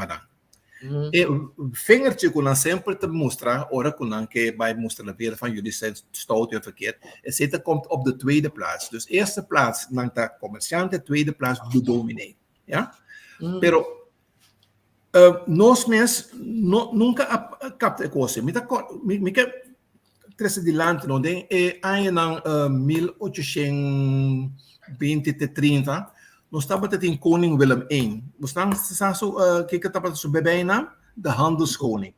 E vingertje kon dan sempre te mostrar, ora kon dan bij mostrar weer van jullie zijn stout en verkeerd. En zitten komt op de tweede plaats. Dus eerste plaats dan de commerciante, tweede plaats de dominee. Ja? Pero nós mes nunca capta coisa. Mica trece de land no den e aí nan 1820-30 nós estava em koning Willem I. Nós estamos que estava so bebê na de handelskoning.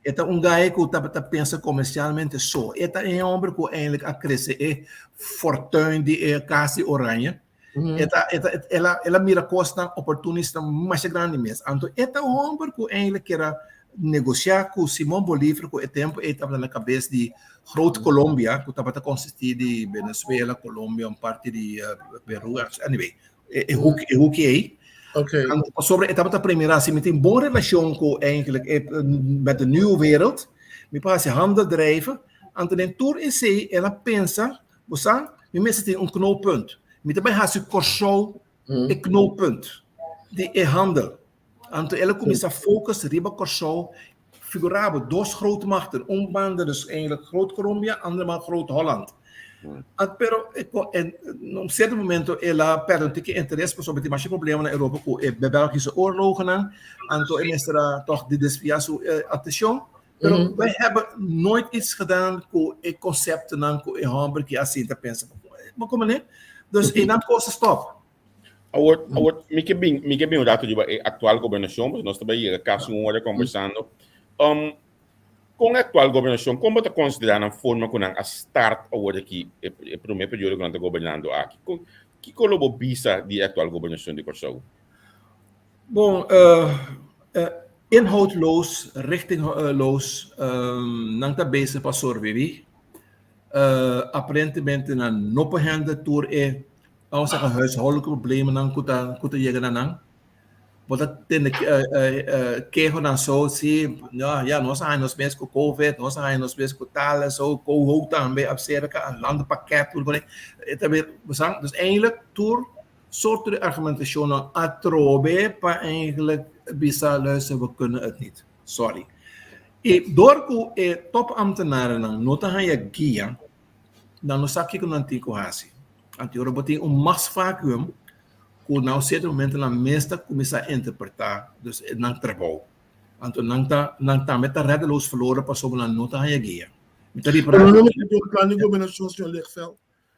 Eta guy que estava pensa comercialmente só. Eta homem que eigenlijk a crescer fortuin de quase oranje. Ela mira costa oportunista mais grande mesmo. Então, eta homem que eigenlijk quer negociar com Simão Bolívar com o tempo estava na cabeça de Groot Colômbia, que estava consistir de Venezuela, Colômbia, parte de Peru, anyway. O que é? Okay. Sobre a primeira, assim, tem boa relação com eigenlijk met de nieuwe wereld. Me parece handel drijven. En ten toer in zee, ela pensa, você, me mensen tem knooppunt. Me também has je corso, knooppunt. Die handel. En toen ela começa a focus, riba corso, figurava dois grote machten. Bande dus eigenlijk Groot Colombia, andere Groot Holland. Pero in een certo momento ela perde een tikje interesse por sobre mais problemas na Europa com de Belgische oorlogen en toen is er toch de desviatie attention. Pero wij hebben nooit iets gedaan com het concept en com het hamburger que assim te pensa. Maar como né? Dus in dat kost stop. Me que bem o dato de atual governação, mas nós também caso hora conversando. Com a atual governação, como está considerando a forma como a start agora aqui, o primeiro período que nós estamos governando aqui? Que colobo bisa de atual governação de Curaçao? Bom, inhoudloos, richtingloos, não está bezig para sobreviver. Aparentemente, na noppe handen toer vamos zeggen, huishoudelijke problemen dan kuta jegen dan. bota tem queijo na so se ja nós aí nós mesmo com covid nós aí nós mesmo com tal so com o também acerca a lande pakket tudo bem também besang dus eigenlijk tour soort de argumentatie atrobe para eigenlijk bisa luisteren we kunnen het niet sorry e door que topambtenaren nota haya guia dan nós aqui com antigo hasi antigo botin mas vacuum que não certo momento na mesa começa a interpretar dus não trabalho então não tá meta redeloos verloren pas op een nota haya guia Pero no me dio un plan de gobernación, señor Lechfeld.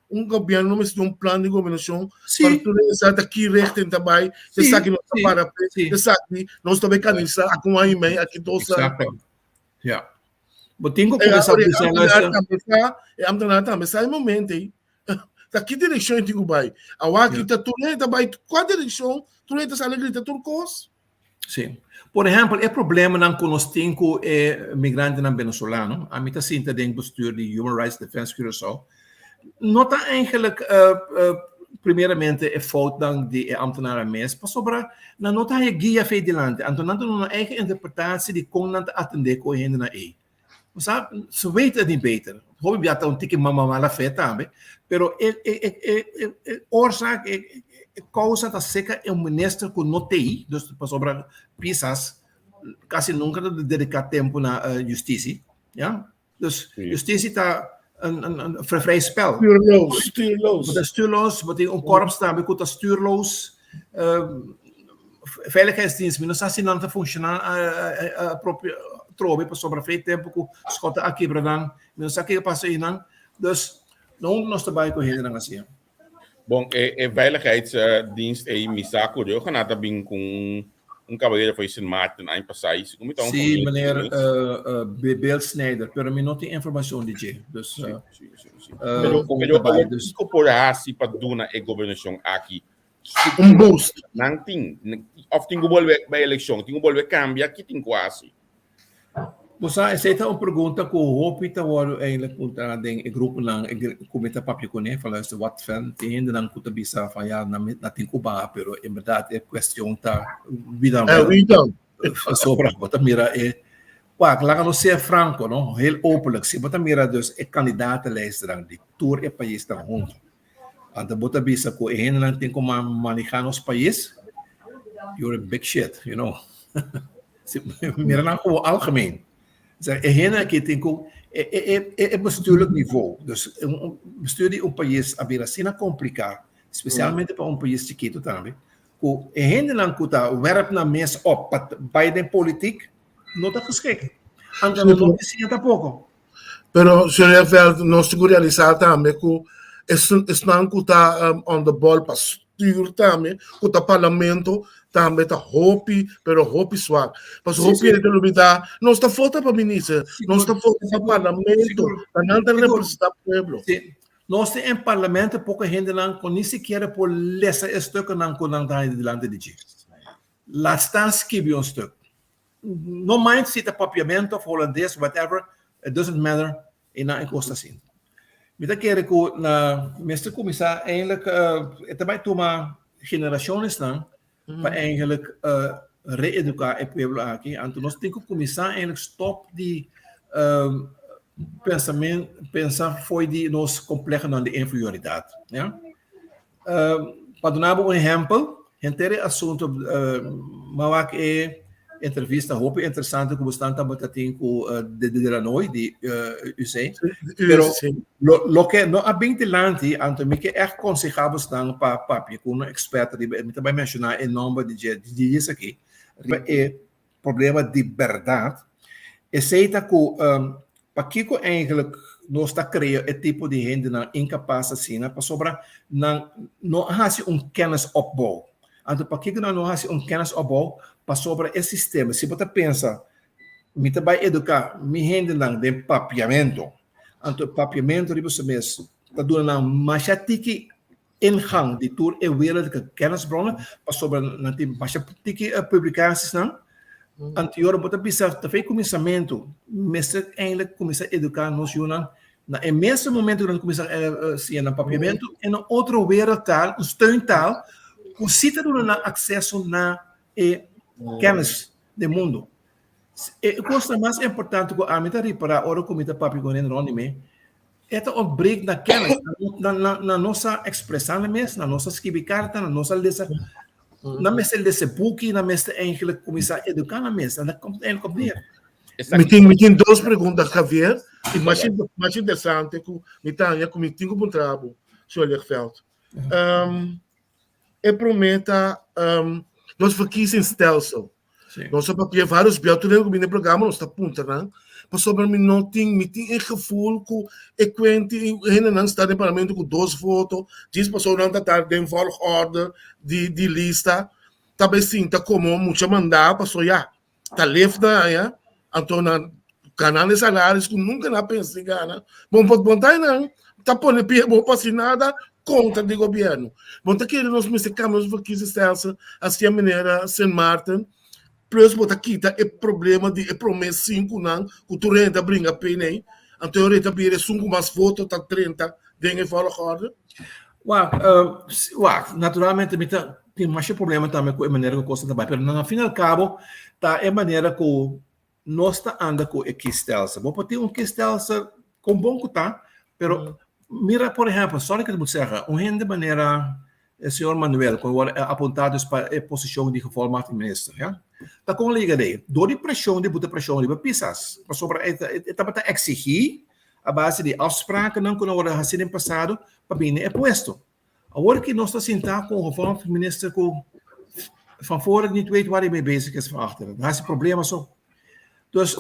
Un gobierno me dio un plan de gobernación para tú estar aquí recht en tabay, de saque no para de saque no está mecanizado como aí me aqui todos. Exacto. Ja. Botingo começa a dizer ambtenaar também sai momento aí. Tá que direção em Dubai. A aqui tá tudo aí Dubai, qual direção? Tu nem tá saindo grita turcos. Sim. Por exemplo, o problema não conosco é migrante na Venezuela, a mim tá sinta dentro do bestuur de Human Rights Defense Curaçao. Não tá eigenlijk primeiramente é fout dan de ambtenaren mes, pas sobre na nota é guia federante, então não tem uma eigen interpretatie die kon não atender com hen na e. Sabe, ze weten het niet beter. Hobby bi ata un tiki mama mala feta, ambe, pero oorzaak causa da seca é ministro que não tem, dus pas sobre pisas quase nunca dedicar tempo na justiça, ja? Dus justiça tá een vrij spel. Stuurloos, wat die korps staan, bij dat stuurloos. Veiligheidsdienst, minus als die dan te functioneren, trobe per sobre vrij tempo, ku schotten aqui bradan, minus aqui passen in dan. Dus, não nós trabalha com ele na assim. Bom, veiligheidsdienst e misako, eu ganhava bem com cavalheiro foi Sint Maarten ano passado. Sim, meneer Beeldsnijder, pero me não tem informação de je. Dus, pero por assim para duna e governação aqui. Boost. Não tem, of tem que volver para eleição, tem que volver cambia, aqui tem quase. Você aceita uma pergunta que o Hopi está eigenlijk punta den grupo lang comita papi ko ne fala se what fan tem dan kuta bisa faya na tem kuba pero em verdade é questão tá vida sobre bota mira qua lá no ser franco no heel openlijk se bota mira dus kandidatenlijst dan die tour e país dan hond anda bota bisa ko hen lang tem como manejar nos país you're a big shit you know mira na ko algemeen é que tem com bestuurlijk niveau. Dus bestuur die país a vir assim complicar, especialmente para país chiquito também. Com não kuta werp na mesa op bij de politiek, não está geschikt. Anda não precisa tampouco. Pero seria wel nós te realizar também que não kuta on the ball para stuur também, kuta parlamento também tá hopi, pero hopi swag. Mas hopi é de lutar, não está falta para ministro, não está falta para parlamento, não está representar o povo. Nós temos em parlamento pouca gente não com nem sequer por lesa estuque não com não tá delante de ti. Lá está escrever stuk. No mind se tá papiamento holandês, whatever, it doesn't matter, e não custa assim. Met quer que na meeste commissar eigenlijk também toma gerações não para eigenlijk reeducar o povo aqui. Então nós temos que começar eigenlijk stop die pensamento, pensar foi de nós complexo na de inferioridade, ja? Para dar um exemplo, inteiro assunto, mas que entrevista hoop interessante como está também com de Ranoi de UC, pero lo que no abinte lanti anto me que é aconselhável estão para papi com um expert de também mencionar em nome de isso aqui é problema de verdade é seita que para que eigenlijk nós está criando é tipo de gente não incapaz assim para sobra não há kennis opbouw. Então, para que não há kennis opbouw para sobre esse sistema? Se você pensa, me vai educar, me rende não de papiamento. Então, papiamento, você mesmo, está dando uma chatiki ingang de tour e wereld que kennisbronnen, para sobre não tem uma chatiki publicações não. Anterior, você pensa, também começamento, mas eigenlijk começa a educar nos junam. Na mesmo momento que começa a se na papiamento, em outra wereld taal, steuntaal. O cidadão tem acesso na e kennis do mundo. A coisa mais importante que a mim reparar, ora como está papi com ele me, é que ontbreekt na kennis, na nossa expressão na nossa escrever carta, na nossa lezer, na mesa desse book, na mesa eigenlijk começar a educar na mesa, na komt eigenlijk op neer. Me tem duas perguntas, Javier, e mais interessante que me tenha comigo com o trabalho, Sr. Lichtveld. Eu prometo, nós aqui em stelsel. Nós só para vários beelden no programa, nós está punta, né? Mas sobre mim não tem gevoel que eu quente ainda não está no parlamento com 2 votos, 10 pessoas não está em volgorde de lista, também sim, tá como muita mandar, passou já, tá leve já, então na canal de salários que nunca na pensei gana, bom tá não, tá pondo bom para nada contra do governo. Bom tá querendo nós mexicamos aqui se stelsel, assim a maneira Saint Martin. Plus, bota quita é problema de promessa 5 não, que tu renta brinca pena aí. Então eu renta bire 5 mais voto tá 30, dengue fala agora. Naturalmente tem mais problema também com a maneira que a coisa trabalha, mas no fim e ao cabo tá é maneira que nós está anda com o stelsel. Vou ter stelsel com bom que tá, pero mira por exemplo, só que eu vou dizer, de maneira o senhor Manuel, quando apontado para a posição de reforma ministro, já? Tá com liga daí. Door pressão de botar pressão de pisas. Para sobre para exigir a base de afspraken não que não era assim no passado para bem é posto. Agora que nós estamos sentados com o reforma ministro com van voren niet weet waar hij mee bezig is van achteren. Daar is het probleem zo. Dus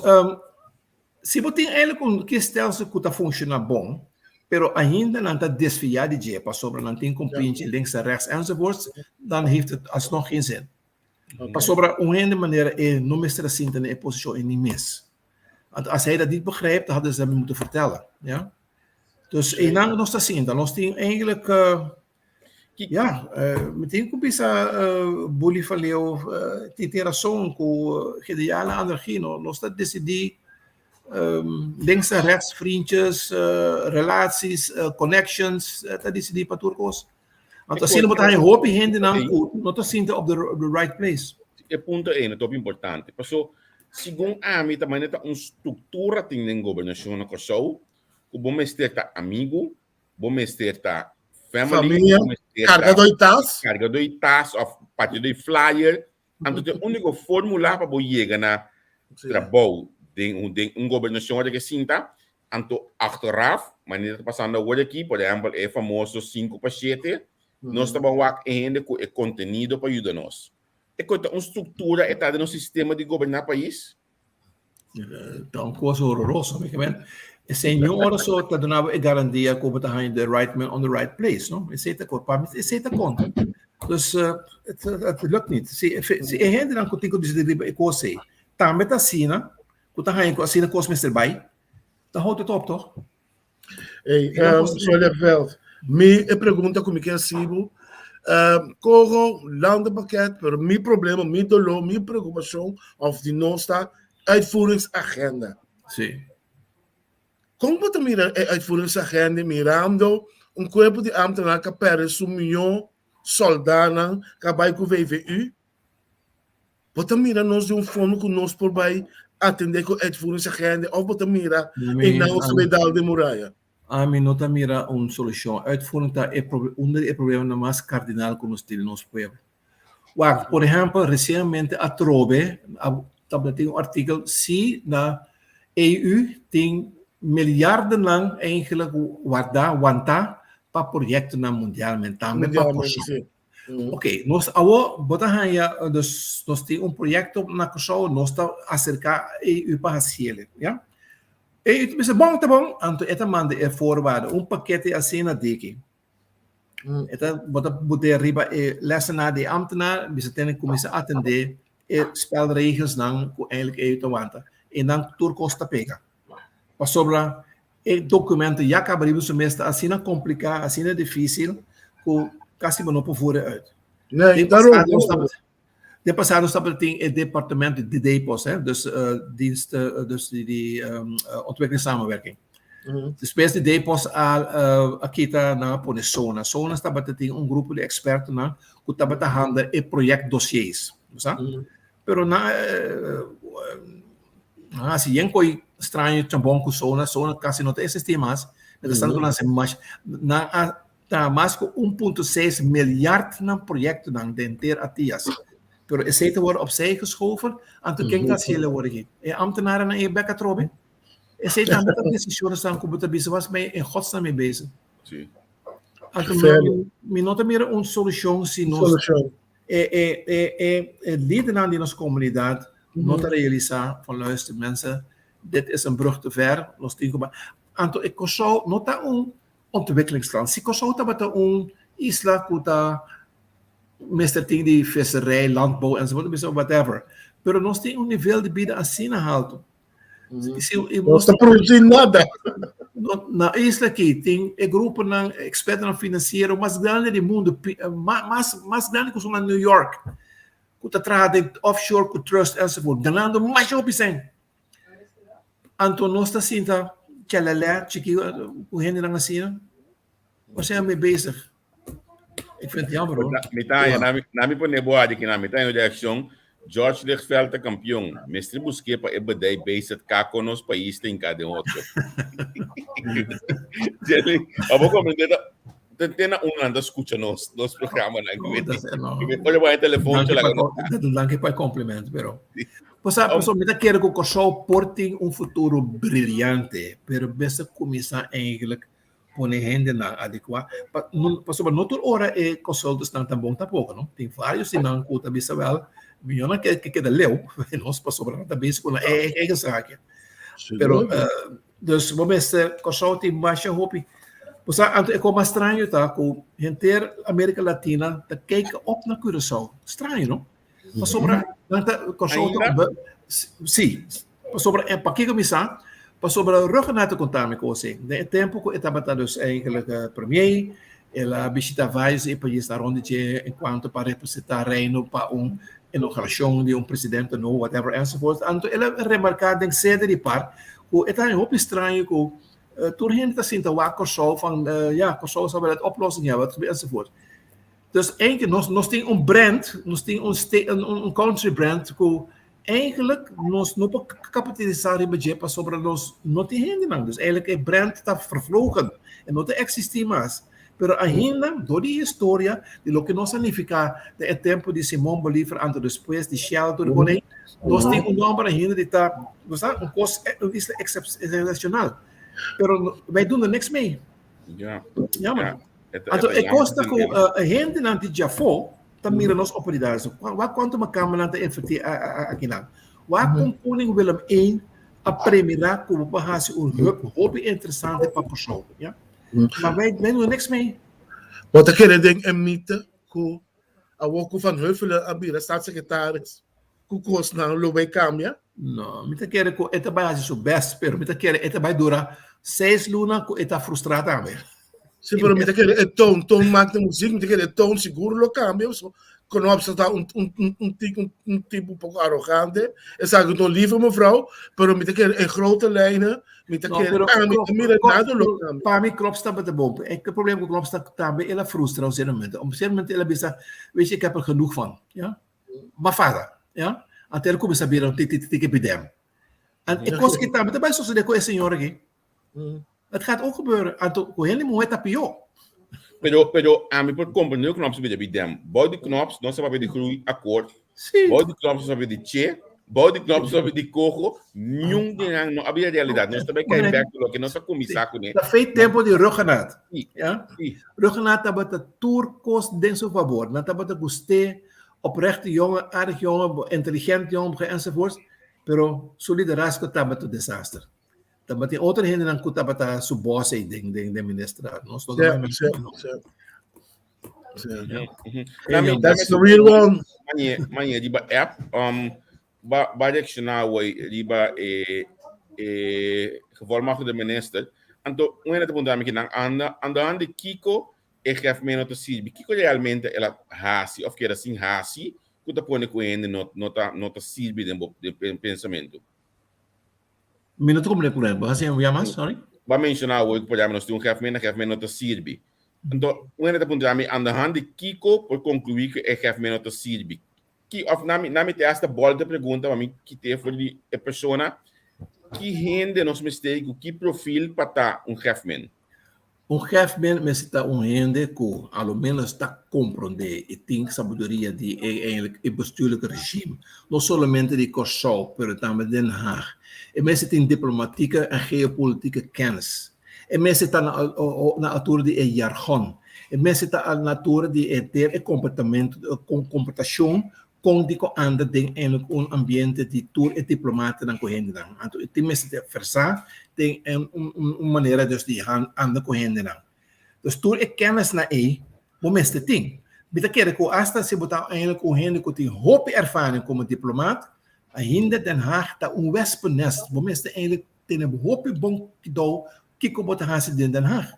se você tem eigenlijk que stelsel que está funcionando bom, pero ainda não está desviado de jeito, sobre não tem compreensão links en rechts enzovoorts, dan heeft het alsnog geen zin. Maar sobre een manier não me assim na posição in die mis. Want als hij dat niet begrijpt, dan hadden ze hem moeten vertellen. Ja? Dus en dan nog te zien, dan nós tem eigenlijk meteen começa bully valeu titeração com ideale energie, nós está decidir links en rechts vriendjes, relaties, connections, dat decidir para turcos. Want als je moet hoop in dan não está op the right place. É ponto é top importante. Passou segundo a mim também está uma estrutura tem na governação na Kosovo, o bom mestre tá amigo, bom mestre tá família, carga do itas, of parte do flyer, então a única fórmula para chegar na trabalho de governação que sinta, então achteraf, maneira passando agora aqui, por exemplo, é famoso 5 para 7, nós estamos ainda com o conteúdo para ajudar nós. É que uma estrutura está no sistema de governar o país? Então, coisa horrorosa, sem nenhuma hora só está dando a garantia que está the right man on the right place, não? Esse é a conta. Então, het lukt niet. Se é gente não contigo dizer coisa, também está assim, né? Que está aí assim na coisa mais bem, está houdt het op, toch? Hey, Sr. Lichtveld, me pergunta como que é assim, corro landenpakket, pero mijn probleem, mijn dolor, mijn preocupação of die nossa uitvoeringsagenda. Sim. Como você mira a uitvoeringsagenda mirando corpo de ambtenaar que perde 1 milhão soldados que vai com o VVU? Você mira nós de fundo que nós por vai atender com a uitvoeringsagenda of você mira em na hospital de Muralha? A mim não mira uma solução. Uitvoering é o problema mais cardinal que nós temos no nosso povo. Por exemplo, recentemente a Trobe tem um artigo se na EU tem miljarden lang eigenlijk wanta para projetos na mundialmente também para Kosovo. Ok, nós agora nós temos projeto na Kosovo, nós está acercar EU para Chile, ja? E tu pensa, bom, tá bom. Então, esta manda é voorwaarde. Pakketje assim na deki. Esta bota arriba lessen de ambtenaar. Você tem que começar a atender spelregels dan eigenlijk EU te wanta. En dan turcos pega. Para sobra documento já acabou o semestre assim na complicado, assim na difícil, que quase não pode voeren uit. Nee, De passado estava tem o departamento de DEPOS, dus diensten, dus die ontwikkelingssamenwerking. Dus bij de DEPOS aqui está na zona. Zona estava tem grupo de expertos na que estava handelen projectdossiers. sabe? Pero si bien coi estranho também com zona quase não tem existir mais, mas estão mais tá mais com 1,6 miljard na projeto na denter atias. Pero esse wordt opzij geschoven en toen ging dat hele worden geen. Ambtenaren naar je bek troben. Esse dan met decisões staan com o biso was mee in godsnaam mee bezig. Sim. Então, não tem meer uma solução se nós leden aan die onze comuniteit não te realisar van luister mensen, dit is een brug te ver. Anto ik Kosovo não está ontwikkelingsland. Se Kosovo está een isla kuta meester ting die visserij, landbouw enzovoort, whatever. Pero nós tem nível de vida assim na alto. Não está produzindo nada. Na isla aqui tem grupo na experto financeiro mais grande do mundo, mais grande que na New York. Que está trazendo offshore, com trust enzovoort. Ganhando mais op zijn. Anto nós está assim, tá? Que ela lê, chiquinho, o gente não assim. Você é meio bezig. Ik vind het jammer hoor. Na mi pone boa de que na metade de ação George Lichtveld é campeão. Mestre Busquepa é bedai bezig kako nos país tem cada outro. Jadi, abo comentar tena anda escuta nos programa na que olha vai telefone lá. Danke para complemento, pero. Pessoal, me quero que o Kosovo porte futuro brilhante, pero besta começar eigenlijk pone gente na adequada. Pastor, não toda hora é Kosovo está tão bom tampouco, não? Tem vários que não conta bisabel, milhões que da leu, nós pastor não tá bem com é sak. Pero dus vamos ver Kosovo tem baixa hope. Pastor, é como estranho tá com gente América Latina tá kyk op na Curaçao. Estranho, não? Pastor, Kosovo sim. Pastor, é para que começar? Sobre o Roganato contame cose. De tempo que estava dus eigenlijk premier, ela visita vários países onde enquanto para representar reino para inauguração de presidente novo, whatever, enzovoort. Então, ela remarcada em sede de par, que é um pouco estranho que toen gente está sentindo o Kosovo van, Kosovo zou wel het oplossing hebben, enzovoort. Dus eigenlijk, nós temos brand, nós temos country brand, que eigenlijk nós não podemos capitalizar o budget sobre nós não tem renda não. Dus eigenlijk é brand está vervlogen e não existe mais. Pero ainda, door die historia, de lo que não significa de tempo de Simão Bolívar antes depois de Shell, nós temos número ainda de estar, custo excepcional. Pero wij doen er niks mee. Ja. Jammer. Então, é costa que a gente não já foi, também nós operadores. Quanto uma câmera está invertir aqui não? Quanto componing Willem 1 a premiar como para hobby interessante para a pessoa, ja? Maar wij doen niks mee. Wat ik denk en mythe, que a Woko van Heuvelen abira staatssecretaris, que kost na Lobei Kamia. Não, me quer que eta vai fazer o best, pero me quer eta vai durar 6 lunas que eta frustrado também. Sim, pero me quer é tom maak de muziek, me quer é tom seguro lo cambio, quando obsta tipo um pouco arrogante, é sabe que eu livre mevrouw, pero me quer em grote lijnen, me quer para mim klopt dat met de bom. Het probleem met klopt dat também ela frustra op een moment. Op een moment ela bisa, weet je, ik heb er genoeg van, ja? Maar vader, ja? Até ele começa a vir um epidemia. En ik kost que também vai suceder com esse senhor aqui. Het gaat ook gebeuren. En com ele não é tapio. Pero a mim por compreender o que nós sabemos de dem. Body knops não sabe de groei akkoord. Body knops sabe de che. Body knops sabe de coco. Nenhum de não havia realidade. Nós também queremos back to que nossa comissão com ele. Dat feit tempo de Roganaat. Ja? Roganaat hebben de tourkost den zo favor. Dat hebben de guste, oprechte jongen, aardig jongen, intelligent jongen enzovoort. Pero su liderazgo hebben de disaster. Dat met die andere hinder dan kunt hebben su boss ding de minister. That's the real one. Manje die app ba directional way liba gevolmagtigde minister. Anto una te puntami que anda de Kiko e geef me nota si Kiko realmente ela hasi of que era sin hasi kuta pone com ele nota sirve de pensamento. Minuto como lectura, vas a enviar más, sorry. Va mencionar hoje por nós temos geef me nota sirve. Então, una te puntami aan de hand de Kiko por concluir que geef me nota sirve. que na me te esta bola de pergunta para mim que te foi a pessoa que rende nos mistake, que perfil para tá chefman. Chefman necessita rende que, ao menos, está compreender e tem sabedoria de bestuurlijke regime. Não somente de Kosovo, mas também Den Haag. E mensen tem diplomatieke en geopolitieke kennis. En mensen está na altura de jargon. En mensen está na altura de ter comportação com de anda tem ambiente de tour e diplomata na corrente dan. Então tem mensen te versar tem maneira de anda corrente dan. Dus tour e kennis na momento tem. Bita quer que hasta se botar eigenlijk corrente que tem hoop ervaring como diplomata. Ainda Den Haag está wespennest. Momento eigenlijk tem hoop bom que dou que bota hace de Den Haag.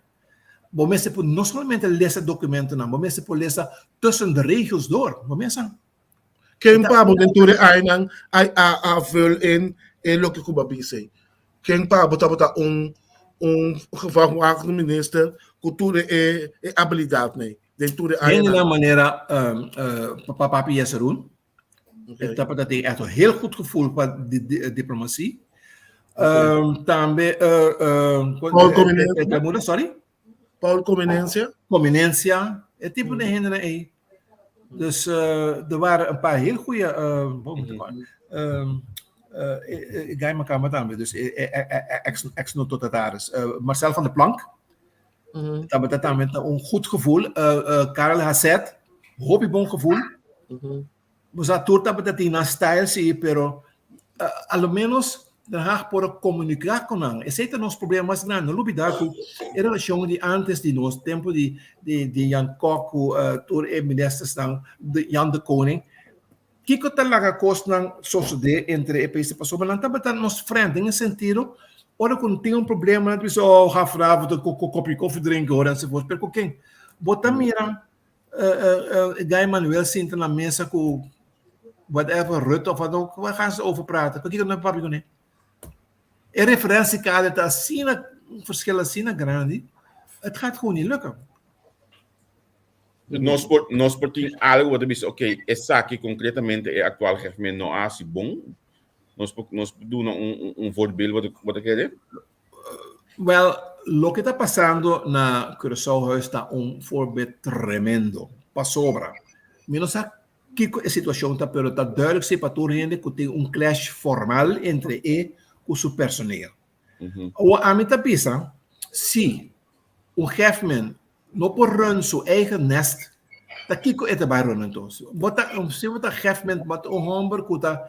Momento por não somente ler documento não, momento por ler tussen de regels door. Momento Quem pa botenture ay nang ay fill in lo que Cuba bise. Quem pa bota gevaarlijk minister cultura e habilidade né. Denture ay de een maneira Papi Yasserun. Dat hij echt een heel goed gevoel voor diplomatie. Também Paul Conveniencia. Conveniencia. Het type de hinderen aí. Dus er waren een paar heel goede ik ga elkaar met aan dus ex-notariaris Marcel van der Plank dat met een goed gevoel Karel Hasset hoop je bon gevoel mas a turta dat na style sim pero ao menos Den Haag por comunicar com nós esse é o nosso problema mais grande não olvidar que a relação de antes de nosso tempo de Jan Kok tur e ministers de Jan de Koning que talaga costa suceder entre e países passou mas não tá nos frente em sentido ora quando tem problema não precisa rafrava de copo coffee drink ora se fosse porque quem bota mira Guy Manuel senta na mesa com whatever Rutte of wat ook waar gaan ze over praten porque não papi com a referência cada está assim verschil assim grande het gaat gewoon niet lukken. Nós portamos algo wat diz, ok, essa aqui concretamente é atual regime não há se bom. Nós doen voorbeeld wat ik quer. Well, lo que está passando na Curaçao está voorbeeld tremendo. Passobra. Menos a que a situação está, pero está duidelijk se para todo gente que tem clash formal entre e seu personeel. O a mim está pensando, se chefman não pode run seu eigen nest, dat kiko ete bij runnen toos. Se wat chefman wat homber kuta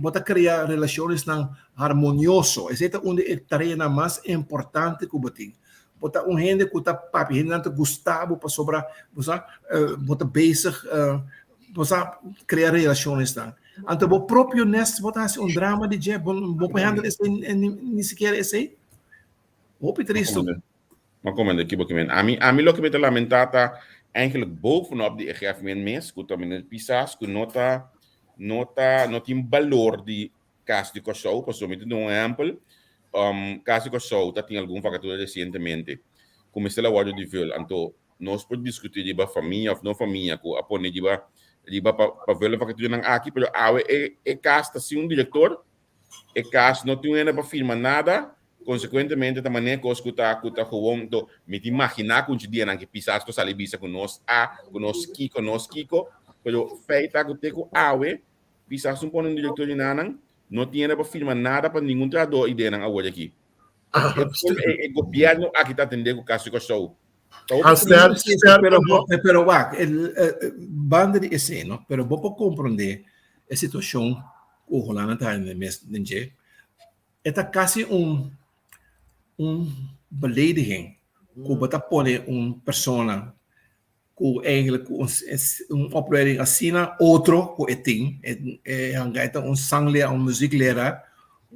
bota criar relações não harmonioso. Esse é onde tarefa mais importante que botin. Bota gente kuta papi, gente Gustavo para sobra, bota bezig, bota criar relações não. Então, o próprio nest bota drama de je, bom behandelen esse nem sequer esse. Hoop triste. Maar kom in de a mim lo que me lamentata eigenlijk bovenop die gegeven mes, que também pisas, que nota tem valor de caso de Kosovo, para somente um exemplo, caso de Kosovo tem algum vacatura recentemente, como está lá o de vil, então nós podemos discutir de família ou não família, que apone de para ver a vacatura aqui, pero caso está sim diretor, caso não tem para firmar nada. Consequentemente, da maneira que eu está gewoon to me imaginar que dia na que pisar to sali bisa com nós Kiko, pero feita que te com awe pisar um ponto diretor de nanang não tinha para firmar nada para nenhum trador ideia na agora aqui. O governo aqui está atendendo o caso que eu sou. Pero banda de esse, não? Pero vou compreender a situação o Holanda está no mês de é quase belediging que bota pone persona que eigenlijk opleiding assina outro que tem hangaita zangleraar muziekleraar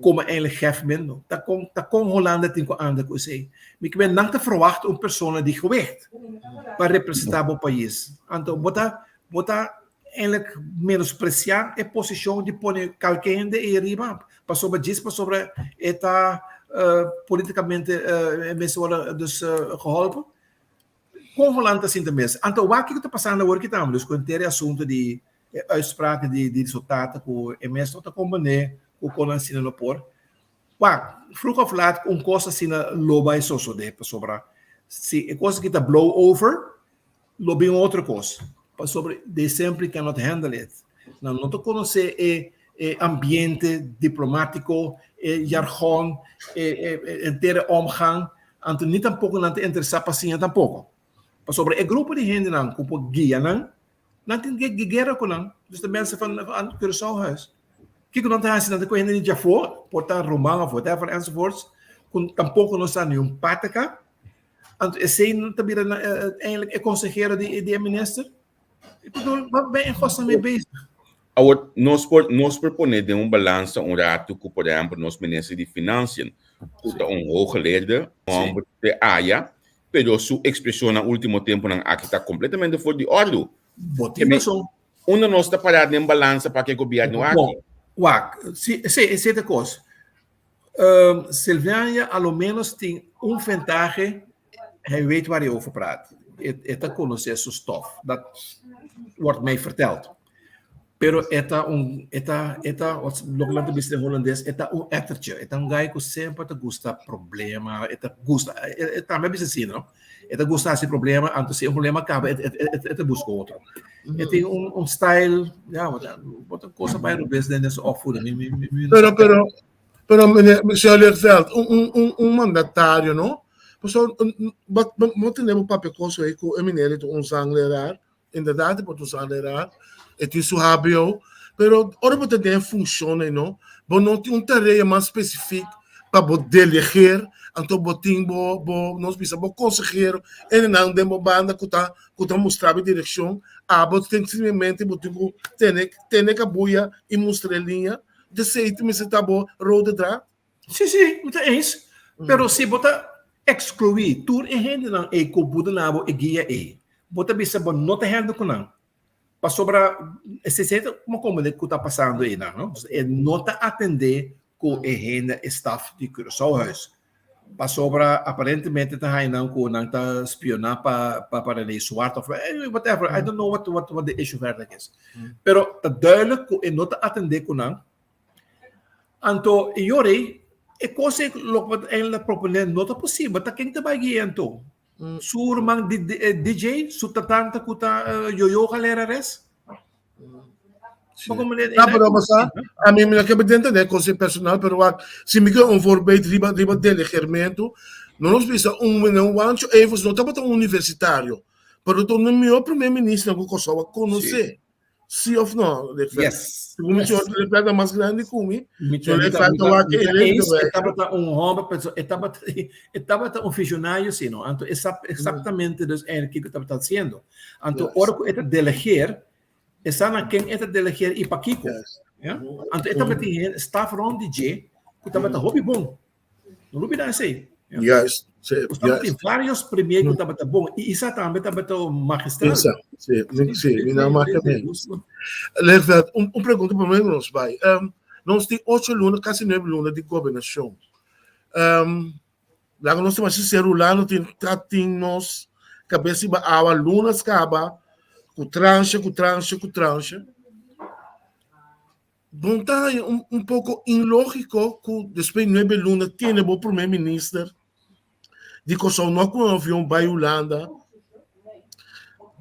como eigenlijk chefman tá com Holanda tem com anda com sei me que não te verwacht persona die gewicht para representar o país então bota eigenlijk menospreciar a posição de pone qualquer de arriba passou sobre eta politicamente mensen worden dus geholpen. Com Holanda assim também. Então, o que está passando agora que estamos? Dus com o assunto de uitspraken die resultaten ko MS tot komene ko konan sina no por. Wa, vroeg of laat un cosa sina lobay soso de sobra. Si cosa kita blow over, lobby outra coisa. Sobre they simply cannot handle it. Não te conhecer ambiente diplomático, jargon, inteira omgang, anto niet tampoco não te interessar paciente tampoco. Sobre grupo de gente não, como guia não tem guerra com não. Dus de mensen van Curaçao-huis. Kijk, não tem assim, não tem coisa nem já for, portar romano, whatever, enzovoorts. Tampouco não está nenhum pática. Anto não também eigenlijk consejero de minister. Ik bedoel, wat ben je in godsnaam mee bezig? Nós propõe de balança rato que, por exemplo, nós ministros de Financiën, que hooggeleerde, de AIA, pero sua expressão no último tempo aqui está completamente fora de ordem. Onde nós está parado em balança para que o governo aqui? Sim, é coisa. Silvânia, ao menos, tem vantagem, hij weet waar hij over praat. Het conhece zijn stof. Dat wordt mij verteld. Pero wat localmente beste holandês, ettertje. Guy que sempre te gusta problema, também bisa assim, não? Gusta esse problema, antes se problema acaba, busca outro. Tem style, ja, wat coisa vai no beste nessa opvoeding. Pero, Michel Leerveld, mandatário, não? Persoon, wat temos papel coisa aí com o eminente leraar, inderdaad, het is leraar, het is HBO, pero ora você tem funciona, não? Bom, não tem tarefa mais específica para delegar, então nós precisamos conseguir, e não demos banda que tá mostrar a direção, você tem simplesmente tem que boia e mostrar a linha, de jeito que você tá bom, rode draad. Sim, muito é isso. Pero se botar excluir tur e gente não é computa nabo e guia bota bisa bom não te rende com não para sobra esse certo como que está passando aí não é nota atender com e gente staff de Curaçao-huis para sobra aparentemente está aí não com não tá espionar para nem swart of whatever I don't know what the issue verder is pero tá duidelijk com e nota atender com não anto iore e cosa wat eigenlijk proponeren not possível, tá quem te vai guiando. Surmang DJ, sutatanta kuta yoyo galerares. Pero basta, a mim me acaba de entender coisa personal, pero se me quer voorbeeld riba delegamento, não nos precisa wancho even não tá botando universitário, pero tô no meu primeiro-ministro que eu só conhecer. Sim ou não? Yes. O meu é mais grande que o meu. Estava funcionário, sim, não? Então, exatamente dus eigenlijk o que estava fazendo. Então, ora que ele delegar, está na quem ele delegar e para Kiko. Então, estava tendo staff rond DJ, que estava hobby bom. Não hobby não sei. Yes. Tem vários primeiros que estava bom e isso também estava magistral. Sim, não mais também. Leerveld, pergunta para mim, nós vai. Nós temos 8 lunas, quase 9 lunas de governação. Lá nós temos sincero lá, nós temos cabeça de água, lunas acaba, com trancha. Bom, tá pouco ilógico que depois de 9 lunas tem o primeiro-ministro de Kosovo, não com um avião para a Holanda.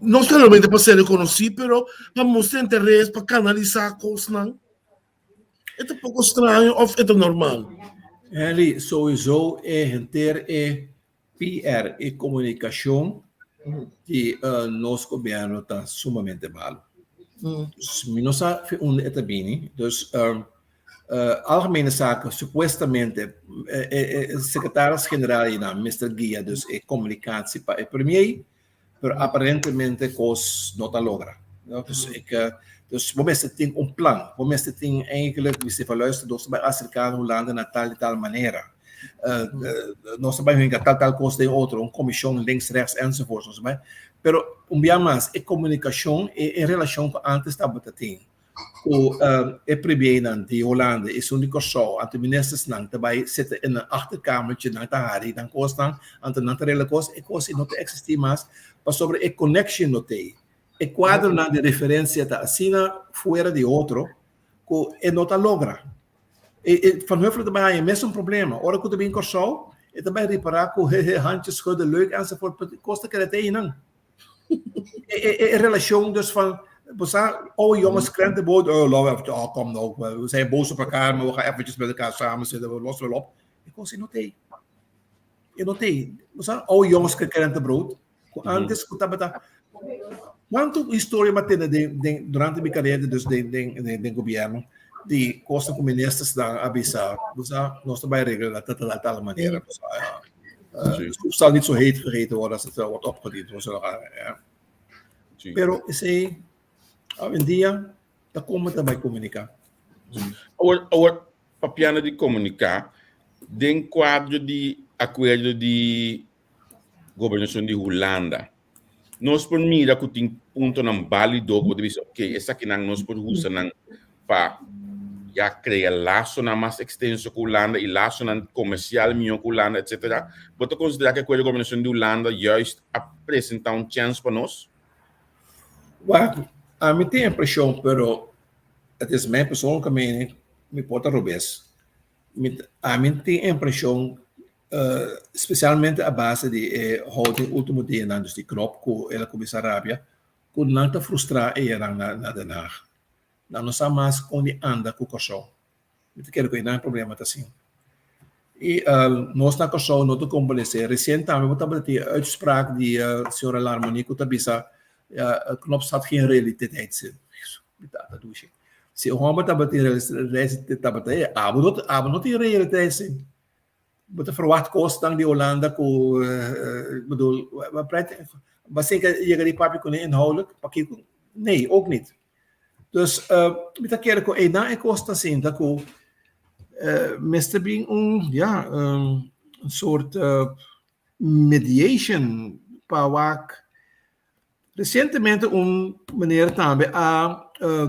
Não solamente para ser reconhecido, mas para mostrar interesse, para canalizar coisas. É um pouco estranho, ou é normal? Eli, sowieso ter PR e comunicação que nosso governo está sumamente mal. Não sabe onde está bem. Então, algemene zaken, supostamente, secretaris-generaal, Mr. Guia, dus comunicatie para o premier, pero aparentemente cos não está logra. Dus we tem plan. We tem eigenlijk, we se luisteren, dus bij Afrikaan Hollande na tal e tal maneira. Nós sabemos que tal coisa tem outro, comissão links, rechts, enzovoort. Pero, dia mais, comunicação em relação com antes estava tendo. Premier de Hollande is zo'n Curaçao, aan de ministers lang, daarbij zitten in een achterkamertje naar de Hari, dan kost dan, aan de naturele kost, ik kost niet existeren, maar pas over een connection noté. el cuadro de referencia está así fuera de otro, que no te logra. Van Huffelen erbij je mis een probleem. Ora que também corso, e também reparar que handjes schudden leuk enzovoort, kost que het een. Relatie dus van, oude jongens krenten bood, kom nou, we zijn boos op elkaar, maar we gaan eventjes met elkaar samen zitten, we lossen wel op. Ik kon ze noteren. Je noteren. Oude jongens krenten brood. Antes, quanto história durante minha carreira do governo, de costa comunistas da abissar, nós também reglamos de tal maneira. Het zal niet zo heet gegeten worden als het wordt opgediend. Pero esse, hoje em dia, está como também comunicar. Agora, papiano de comunicar, dentro quadro de acordo de governação de Holanda, nós por mira que tem ponto não válido, que diz, ok, essa aqui não nós por usar não para já criar laço na mais extenso com Holanda e laço na comercial melhor com Holanda, etc. Você considera que a governação de Holanda juist apresenta chance para nós? Well, a mim tem a impressão, pero het is mijn persoonlijke mening, me pode rubes. A mim tem a impressão, especialmente a base de houding último dia, dus die knop que ela começa a Arábia, que não te frustrar na Den Haag. Não está mais onde anda com o cachorro. Eu quero que não é problema assim. E nós na cachorro não te comparecer. Recentemente, eu estava de uitspraak die senhora Larmoni que tabisa knop staat geen realiteit. Dat doe je. Se o homem estava de realiteit, abo não tem realiteit. Você verwacht kosten die Hollanda, bedoel, wat zeker je die papier kunnen inhoudelijk, nee, ook niet. Dus met dat keer ko na e kosta sim dat ko Mr. Being een soort mediation para wak recentemente meneer também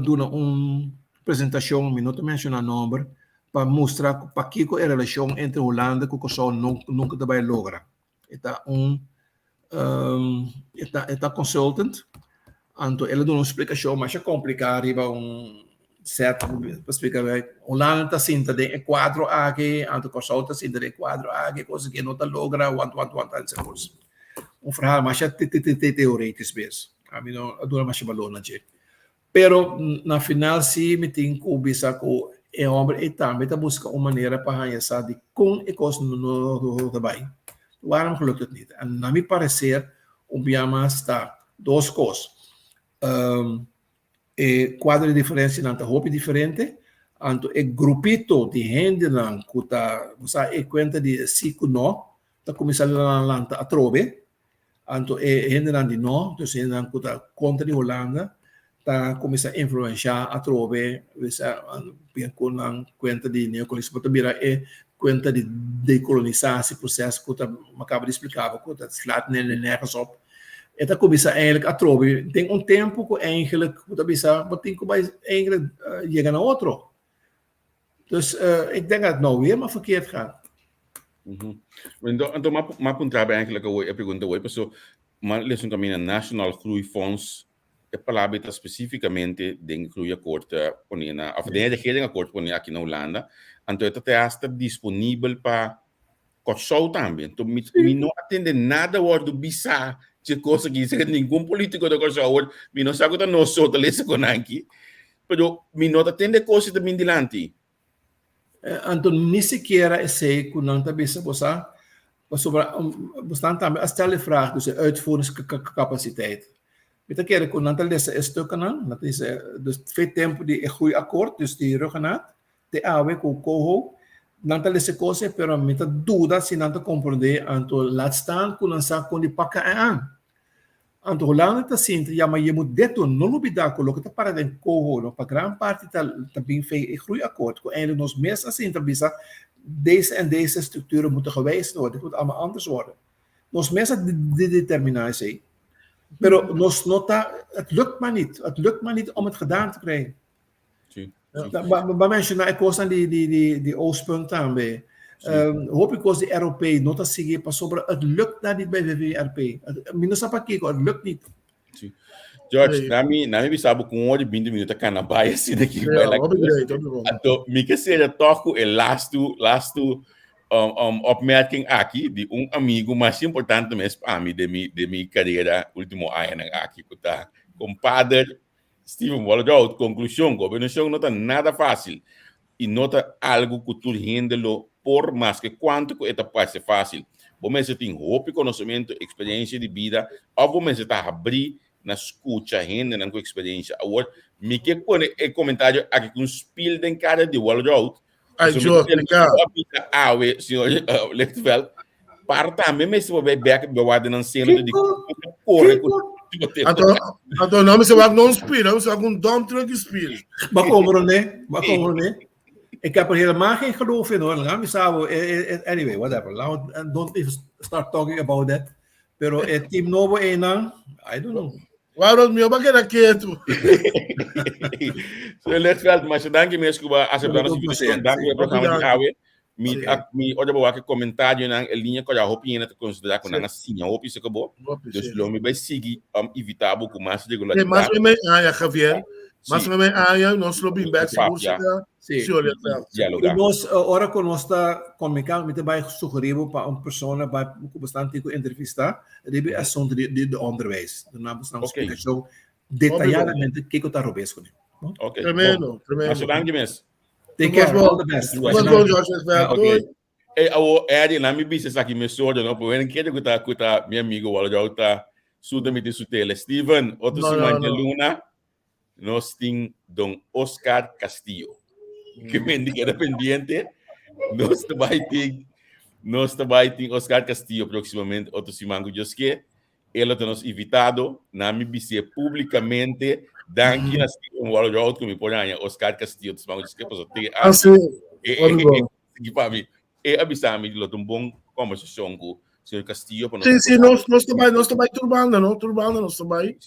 doen een presentação, minuto mencionar number para mostrar para que a relação entre Holanda e Kosovo nunca vai lograr. Está consultant, então ele dá uma explicação mais complicada, riba certo para explicar. Holanda está sinta de quadro aqui, então Kosovo está sinta de quadro aqui, coisa que não está logra, want, enzovoorts. Verhaal mais teoretisch mesmo. A mim não dura mais balona, pero na final sim me tem que bisa ko homem e também está buscando uma maneira para realizar de com e coisa no trabalho. Waarom gelukt het niet? En naar mijn parecer, Biama está duas coisas. Quadro de diferença não está roupa diferente. Então, o grupito de gente não que está, você conta de cinco não, está começando a trove. Então, gente não de não, então gente não que está contra de Holanda, está começando a influenciar a trove, você bem com a conta de neocolonialismo, também é conta de decolonizar esse processo que eu acabo de explicar, que está flat nergens op. En dan kom je eigenlijk a trove. Ik denk tempo que eigenlijk, wat denk je eigenlijk chegar naar outro. Dus ik denk dat het nou weer maar verkeerd gaat. Então, maar puntar eigenlijk a pergunta hoje, pessoal, mas leção também na National Groeifonds é palavra especificamente de groeiakkoord ponena, of de regeringakkoord ponena aqui na Holanda, então está disponível para Kosovo também. Então, me não atende nada do bizarro de coisa que nenhum político de Kosovo, me não sabe que nós somos lesa com aqui, pero me não atende coisa também dilante. Então, nem sequer sei que não está bem sobre bastante também, stel de vraag, dus de uitvoeringscapaciteit. Weet je, que não está lesa stukken aan, dat is dus veel tempo die groeiakkoord, dus die ruggenaat, de AW, COHO, não está lesa coisa, pero me está dúvida se não está compreender, então, laat staan, que não sabe quando pakken aan. Então, Holanda está sempre, ja, maar je moet dit doen, não olvidar, coloca te para de COHO, para grande parte está bem feito, groeiakkoord, que eigenlijk nos meest assim, deze en deze structuren moeten gewijzigd worden, het moet allemaal anders worden. Nos meest de determinatie. Pero nos nota, het lukt maar niet om het gedaan te krijgen. Bij mensen, ik was aan die oostpunt aan bij. Hoop ik was de ROP, nota sige pas sobre, het lukt daar niet bij de WRP. Minus apakiko, het lukt niet. George, Sim. nami bisabo com 20 minutos canabaya assim daqui vai Yeah, lá. obrigado. Então, me que seja toco e lasto opmerking aqui de amigo mais importante mesmo para mim de minha carreira último ano aqui que tá compadre Steven Waldau, conclusão, governação não está nada fácil e não está algo que tu rendelo por mais que quanto que это pode ser fácil. Você tem roupa, conhecimento, experiência de vida, ou você está abrir na escuta, rende na sua experiência. Agora, me que põe o comentário aqui com spiel den cara de Waldau. Ai, George, obrigado. Senhor Lechtveld, para também, mas se você back bewaren dan cena de corre Então não se vai não spelen, we gaan een dom terug spelen. Maar komen nee. Ik heb er helemaal geen geloof in hoor. Laat me zeggen, anyway, whatever. Don't even start talking about that. Pero Team Novo Enang, I don't know. Waarom me ba kaya quieto? So Lechtveld, mas dank je mesmo para aceitar nossa invitation. Dank je programa de AWE. Mi olha boa que comentário na linha que eu já opinião te considerar com na sim, eu opino que acabou. Dus lo me vai seguir evitar com mais regularidade. Mas me Javier. Mas me nós lo bem back Sim. Dialogar. Nós ora com nós está comunicando, me vai sugerir para uma pessoa vai bastante entrevistar, deve assunto de onderwijs. Dan estamos explicação detalhadamente que está robês com ele. Ok. Tremendo. Mas dank je mesmo. Take care, all the best. Na minha business aqui, me sorda, não, porque eu quero que tá meu amigo, o já tá sudamente sutele. Steven, outro semana de Luna, nós tem Don Oscar Castillo, que me indica pendiente, nós também tem Oscar Castillo proximamente, outro semana que que ele está nos invitado, na minha business publicamente. Danke, dass du im World Road me põe aí Oscar Castillo, tu vamos dizer que Assim, e avisar-me de um bom conversação com o senhor Castillo. Sim, nós também turbando, nós também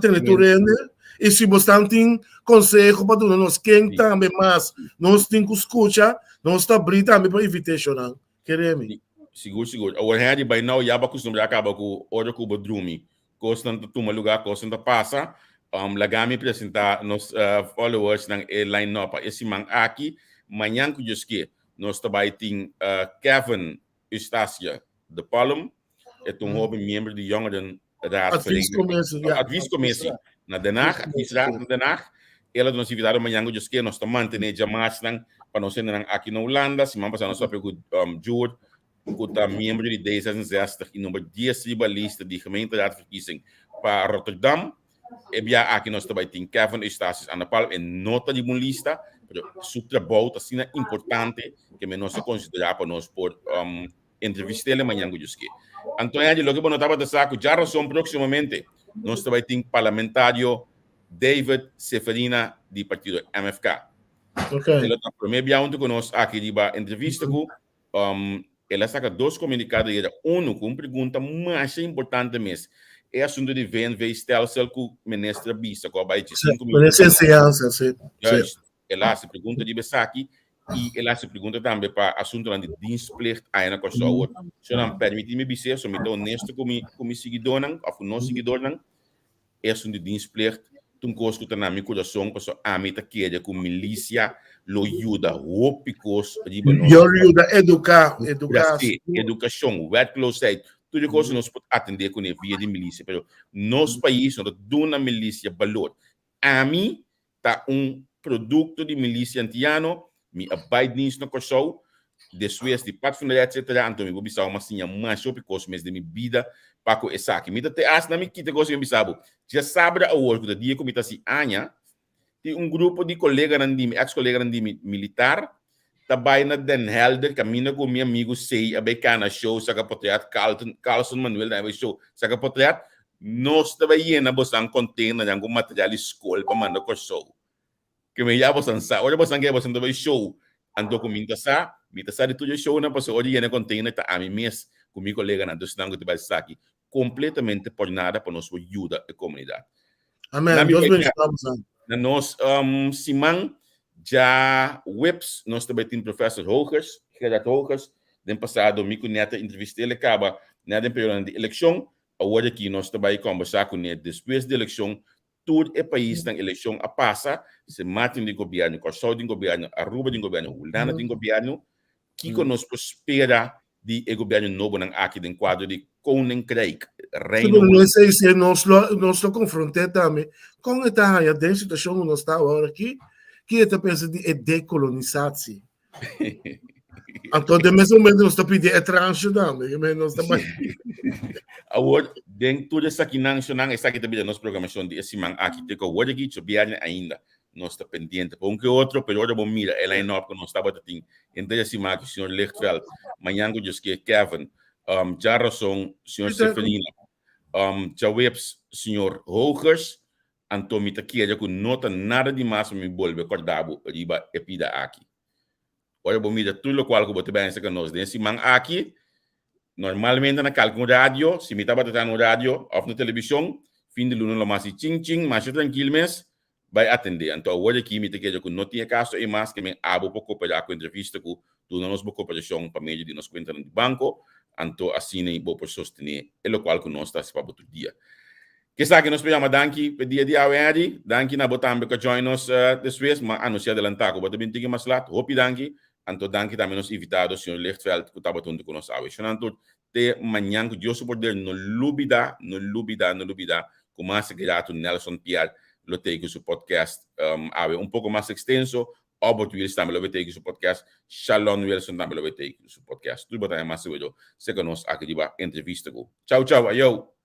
tendo turende, e se você tem conselho para nós, quem também mais, nós tem que escutar, nós está abrindo também para invitation, queremos. Seguro. Agora, a by now, já vamos acabar com o Cuba Drumi, constante tomar lugar, constante passa. Lagami apresentar nos followers ng line-up esse man aqui. Manhã que que nós também tem Kevin Eustacia de Palm, é jovem membro de jongeren raad. Adviescommissie. Na Den Haag, adviesraad na Den Haag. Ela nos invitaram manhã que nós estamos mantendo chamadas para nós irmos aqui na Holanda. Se vamos passar com Jude, que é membro de D66 e número 10 da lista de gemeenteraadverkiezing para Rotterdam. Aqui nós também temos Kevin Eustace aan de Palm e nota de uma lista, mas o trabalho assim é importante que nós considerar para nós por entrevistar ele amanhã com Jusque. Antônio, lo que eu estava dizendo, já razão proximamente, nós também temos parlamentário David Seferina do partido MFK. Ele está primeiro conosco aqui de entrevista com ele saca dois comunicados e com pergunta mais importante mesmo. É assunto de VNV stelsel que o ministro Bisa com a baita 5 minutos. Ela se pergunta de Besaki e ela se pergunta também para assunto de dienstplicht aí na costa. Se não permite me dizer, sou muito honesto com mi seguidor não, ou com nosso seguidor não, é assunto de dienstplicht. Tu coisa que tá na meu coração, porque a mim tá querendo com milícia, lo ajuda, ropicos, ajuda educação, werkloosheid. Tudo coisa nós podemos atender com a via de milícia, mas nosso país não dá na milícia valor. A mim tá produto de milícia antiano, me abaidienst no corso, de Suez, de Patfunderia, etc. Então, eu vou pensar uma sinha mais sobre coisas de minha vida, para que essa aqui. Me dá até as na minha quinta coisa que eu pensava. Já sabe a hora que o dia que eu me assim, Anya, tem grupo de colegas, ex-colegas militar, também na Den Helder, caminho com meu amigo Sei, a Becana Show, Saga Potreat, Carlson Manuel, na Show, Saga Potreat, nós também na bosan container, algum material escola para mandar com o show. Que me já bosan sa, olha bosan que bosan também show, ando com minha sa de tudo show na pessoa, olha na container, tá a mim mesmo, com meu colega na dos nango de vai aqui, completamente por nada para nós ajuda a comunidade. Amém. Na nós Simão já webs, nós também temos professor Gerard Hogers, no passado, me conhece, entrevistei ele, acaba, na período de eleição, agora aqui nós também conversar com ele depois da eleição, todo o país tem eleição a passa, se Martin de governo, Corsau de governo, Aruba de governo, Hulana de governo, que conosco espera de governo novo aqui no quadro de Koninkrijk, Reino Não sei se nós lo confrontamos também com a situação que nós estamos agora aqui, que é pensa de decolonização. Então, de mesmo momento, nós estamos pedindo tranche também, nós estamos... Agora, dentro dessa aqui não, essa aqui também é a nossa programação de esse man aqui, tem que agora aqui, sobiane ainda, nós estamos pendentes, para um que outro, pero agora vamos mirar, ela é nova, que nós estamos batendo, entre esse man, o senhor Lichtveld, amanhã que diz que Kevin, Jarrison, senhor Seferina, Chaweps, senhor Hogers, Antomi Taqueira, que nota nada de mais me volve acordado, riba epida aqui. Olha, vamos mirar tudo o qual que você vai ensinar nós, desse man aqui, normalmente na calcula rádio, se me estava tratando no rádio ou na televisão, fim de luna lo mais ching, mais tranquilo mês, vai atender. Então, agora aqui me tequeja que não tinha caso e mais que me abo para cooperar com entrevista com do nosso cooperação para meio de nos conta no banco, então assim nem vou por sostener, é o qual que nós está se para outro dia. Que sabe que nós pedimos danke pedia de awedi, danke na botambe que join nos después, mas anunciar adelantar que botar bem tige mais lá, hopi danke. Anto danke também nos invitados, senhor Lichtveld, que estava tudo conosco. Anto, te manhã que Deus poder no lubida, com mais grato Nelson Pierre, lo teve seu podcast, um pouco mais extenso, Albert Wilson também lo teve seu podcast, Shalom Wilson também lo teve seu podcast. Tudo bem, mais seguro, se conosco aqui de entrevista. Tchau, tchau, ayo.